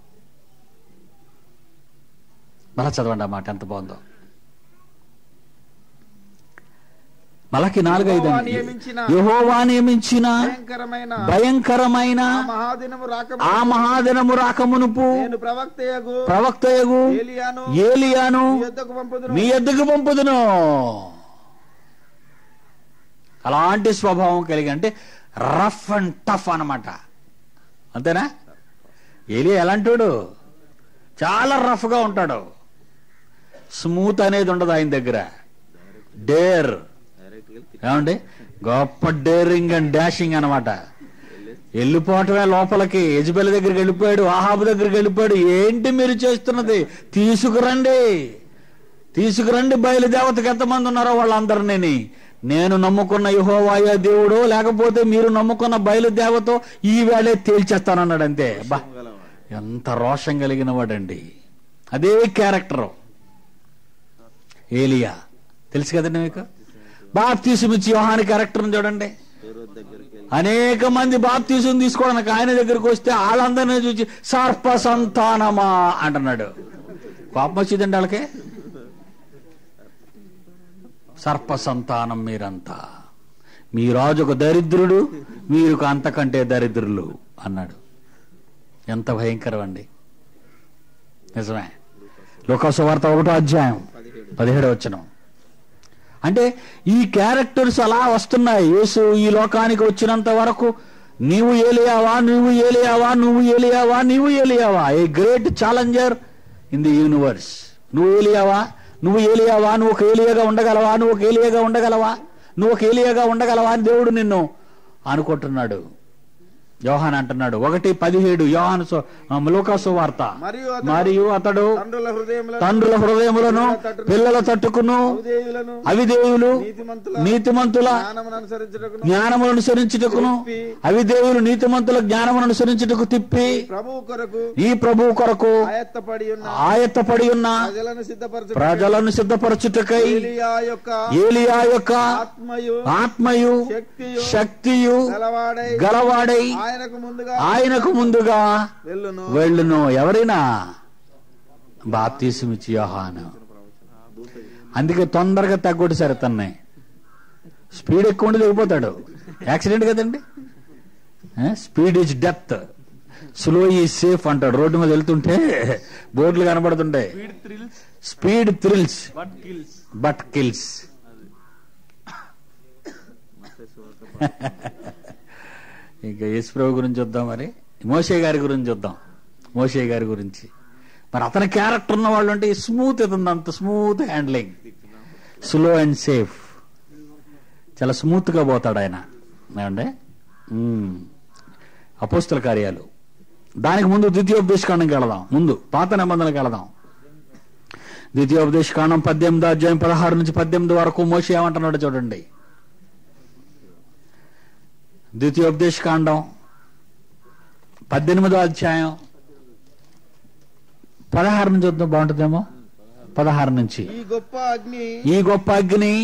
మళ్ళా చదవండి ఆ మాట, ఎంత బాగుందో. మలాకి 4:5. యెహోవా నియమించిన భయంకరమైన ఆ మహాదినము రాకమునుపు ప్రవక్తయగు ఏలియాను మీ యొద్దకు పంపుదును. అలాంటి స్వభావం కలిగి, అంటే రఫ్ అండ్ టఫ్ అన్నమాట. అంతేనా? ఏలియా ఎలాంటాడు? చాలా రఫ్ గా ఉంటాడు. స్మూత్ అనేది ఉండదు ఆయన దగ్గర. డేర్, ఏమండి, గొప్ప డేరింగ్ అండ్ డాషింగ్ అనమాట. వెళ్ళిపోవటమే లోపలికి. యెజబెల్ దగ్గరికి వెళ్ళిపోయాడు, ఆహాబు దగ్గరికి వెళ్ళిపోయాడు. ఏంటి మీరు చేస్తున్నది? తీసుకురండి బయలుదేవతకు ఎంతమంది ఉన్నారో వాళ్ళందరినీ. నేను నమ్ముకున్న యెహోవాయే దేవుడు, లేకపోతే మీరు నమ్ముకున్న బయలుదేవతో ఈ వేళే తేల్చేస్తానన్నాడు. అంతే. బా, ఎంత రోషం కలిగిన వాడండి. అదే క్యారెక్టరు ఏలియా. తెలుసు కదండి మీకు. బాప్తీసం ఇచ్చి యోహాను క్యారెక్టర్ని చూడండి. అనేక మంది బాప్తీసం తీసుకోవడానికి ఆయన దగ్గరికి వస్తే వాళ్ళందరినీ చూసి సర్ప సంతానమా అంటున్నాడు. కోపం వచ్చిందండి వాళ్ళకి. సర్ప సంతానం మీరంతా, మీ రాజు ఒక దరిద్రుడు, మీరు అంతకంటే దరిద్రులు అన్నాడు. ఎంత భయంకరం అండి. నిజమే. లూకాసు వార్త 1వ అధ్యాయం 17వ వచనం. అంటే ఈ క్యారెక్టర్స్ అలా వస్తున్నాయి. యేసు ఈ లోకానికి వచ్చినంత వరకు నీవు ఏలియావా, నువ్వు ఏలియావా, నువ్వు ఏలియావా, నీవు ఏలియావా, a great challenger in the universe. నువ్వు ఏలియావా, నువ్వు ఏలియావా, నువ్వు ఒక ఏలియాగా ఉండగలవా, నువ్వు ఒక ఏలియాగా ఉండగలవా, నువ్వు ఒక ఏలియాగా ఉండగలవా అని దేవుడు నిన్ను అనుకుంటున్నాడు. యోహాను అంటున్నాడు 1:17 యోహాను లూకాసు వార్త. మరియు అతడు తండ్రుల హృదయములను పిల్లల తట్టుకును అవిధేయులు నీతిమంతుల జ్ఞానమును అనుసరించుటకును అవిధేయులు నీతిమంతుల జ్ఞానమును అనుసరించుటకు తిప్పి ఈ ప్రభువు కొరకు ఆయత్తపడి ఉన్న ప్రజలను సిద్ధపరచుటకై ఏలియా యొక్క ఆత్మయు శక్తియు గలవాడై ఆయనకు ముందుగా వెళ్ళును. ఎవరైనా బాప్తీసం ఇచ్చి యోహాను. అందుకే తొందరగా తగ్గొట్టేశారు తన్నే. స్పీడ్ ఎక్కువ ఉండి దిగిపోతాడు. యాక్సిడెంట్ కదండి. Speed is death, slow is safe అంటాడు. రోడ్డు మీద వెళ్తుంటే బోర్డులు కనబడుతుంటాయి. Speed thrills but kills. ఇంకా యేసుప్రభు గురించి చూద్దాం. మరి మోషే గారి గురించి చూద్దాం. మోషే గారి గురించి మరి అతని క్యారెక్టర్ ఉన్న వాళ్ళు అంటే స్మూత్ అవుతుంది. అంత smooth handling, slow and safe, చాలా స్మూత్ గా పోతాడు ఆయన. ఏమంటే అపోస్తల కార్యాలు, దానికి ముందు ద్వితీయోపదేశకాండంకి వెళదాం. ముందు పాత నిబంధనకి వెళదాం. ద్వితీయోపదేశకాండం 18వ అధ్యాయం 16 నుంచి 18 వరకు మోషే ఏమంటున్నాడు చూడండి. ద్వితీయోపదేశకాండం 18వ అధ్యాయం 16 నుంచి వద్దాం, బాగుంటుందేమో. 16 నుంచి. ఈ గొప్ప అగ్ని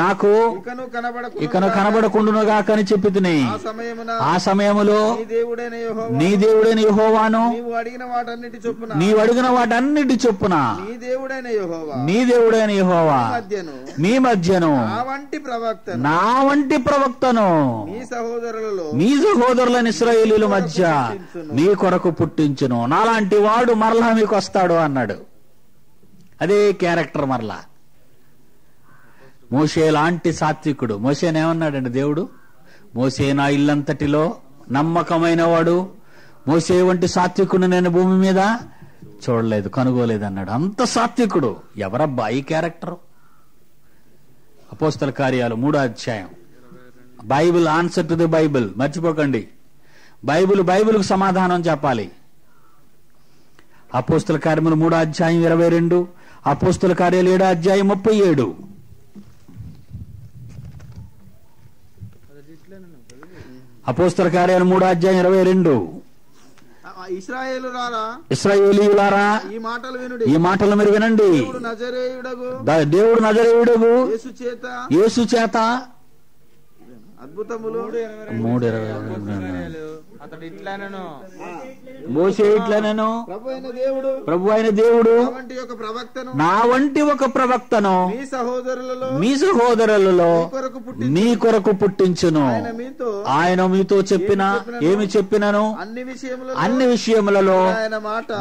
నాకు ఇకను కనబడకుండునుగా కని చెప్పి తిని, ఆ సమయములో నీ దేవుడైన యెహోవాను నీవు అడిగిన వాటన్నిటి చొప్పున నీ దేవుడైన యెహోవా మీ మధ్యను నా వంటి ప్రవక్తను నీ సహోదరులైన ఇశ్రాయేలీయుల మధ్య నీ కొరకు పుట్టించును. నాలాంటి వాడు మరలా మీకు వస్తాడు అన్నాడు. అదే క్యారెక్టర్ మరలా. మోషే లాంటి సాత్వికుడు. మోషేనేమన్నాడండి దేవుడు? మోషే నా ఇల్లంతటిలో నమ్మకమైన వాడు, మోషే వంటి సాత్వికుడు నేను భూమి మీద చూడలేదు, కనుగోలేదు అన్నాడు. అంత సాత్వికుడు. ఎవరబ్బా ఈ క్యారెక్టర్? అపోస్తల కార్యాలు 3వ అధ్యాయం. Bible answer to the Bible. మర్చిపోకండి, బైబిల్కు సమాధానం చెప్పాలి. అపోస్తల కార్యములు 3వ అధ్యాయం 22, అపోస్తల కార్యాలు 7వ అధ్యాయం 37. అపోస్తల కార్యాలు 3వ అధ్యాయం 22. ఇశ్రాయేలీయులారా ఈ మాటలు మీరు వినండి. దేవుడు నజరేయుడగు యేసు చేత అద్భుతములు 3:20 మోషే ఇట్లనెను, ప్రభు అయిన దేవుడు నా వంటి ఒక ప్రవక్తను మీ సహోదరులలో నీ కొరకు పుట్టించును. ఆయన మీతో చెప్పిన ఏమి చెప్పినను అన్ని విషయములలో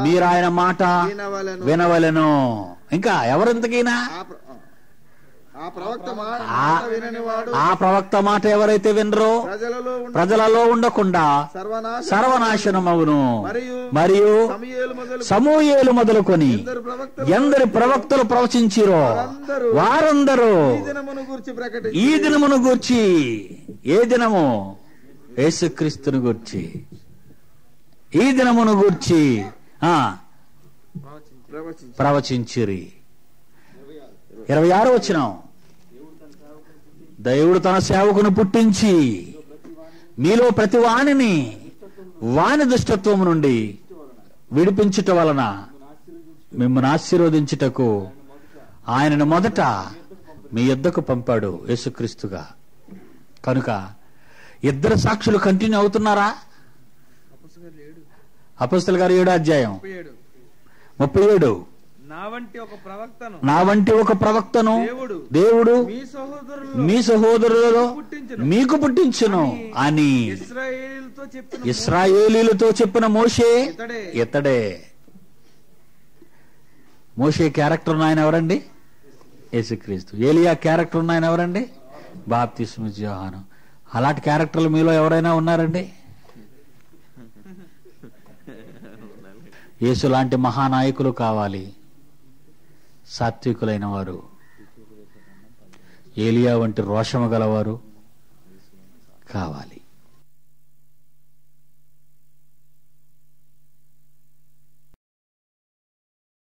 మీరు ఆయన మాట వినవలెను. ఇంకా ఎవరింతకైనా ఆ ప్రవక్త మాట ఎవరైతే వినరో ప్రజలలో ఉండకుండా సర్వనాశనమవును. మరియు సమూయేలు మొదలుకొని ఎందరి ప్రవక్తలు ప్రవచించిరో వారందరూ ఈ దినమును గూర్చి, ఏ దినము? యేసుక్రీస్తును గూర్చి, ఈ దినమును గూర్చి ప్రవచించిరి. 26వ వచనం. దేవుడు తన సేవకును పుట్టించి మీలో ప్రతి వానిని వాని దుష్టత్వము నుండి విడిపించుట వలన మిమ్మల్ని ఆశీర్వదించుటకు ఆయనను మొదట మీ యొద్దకు పంపాడు యేసుక్రీస్తుగా. కనుక ఇద్దరు సాక్షులు కంటిన్యూ అవుతున్నారా? అపోస్తల గారు 7వ అధ్యాయం 37. నా వంటి ఒక ప్రవక్తను దేవుడు మీ సహోదరులలో మీకు పుట్టించును అని ఇశ్రాయేలీయులతో చెప్పిన మోషే ఇతడే. మోషే క్యారెక్టర్ ఉన్న ఆయన ఎవరండి? యేసుక్రీస్తు. ఏలియా క్యారెక్టర్ ఉన్న ఆయన ఎవరండి? బాప్తిస్మ యోహాను. అలాంటి క్యారెక్టర్లు మీలో ఎవరైనా ఉన్నారండి? యేసు లాంటి మహానాయకులు కావాలి, సాత్వికులైన వారు. ఏలియా వంటి రోషము గలవారు కావాలి.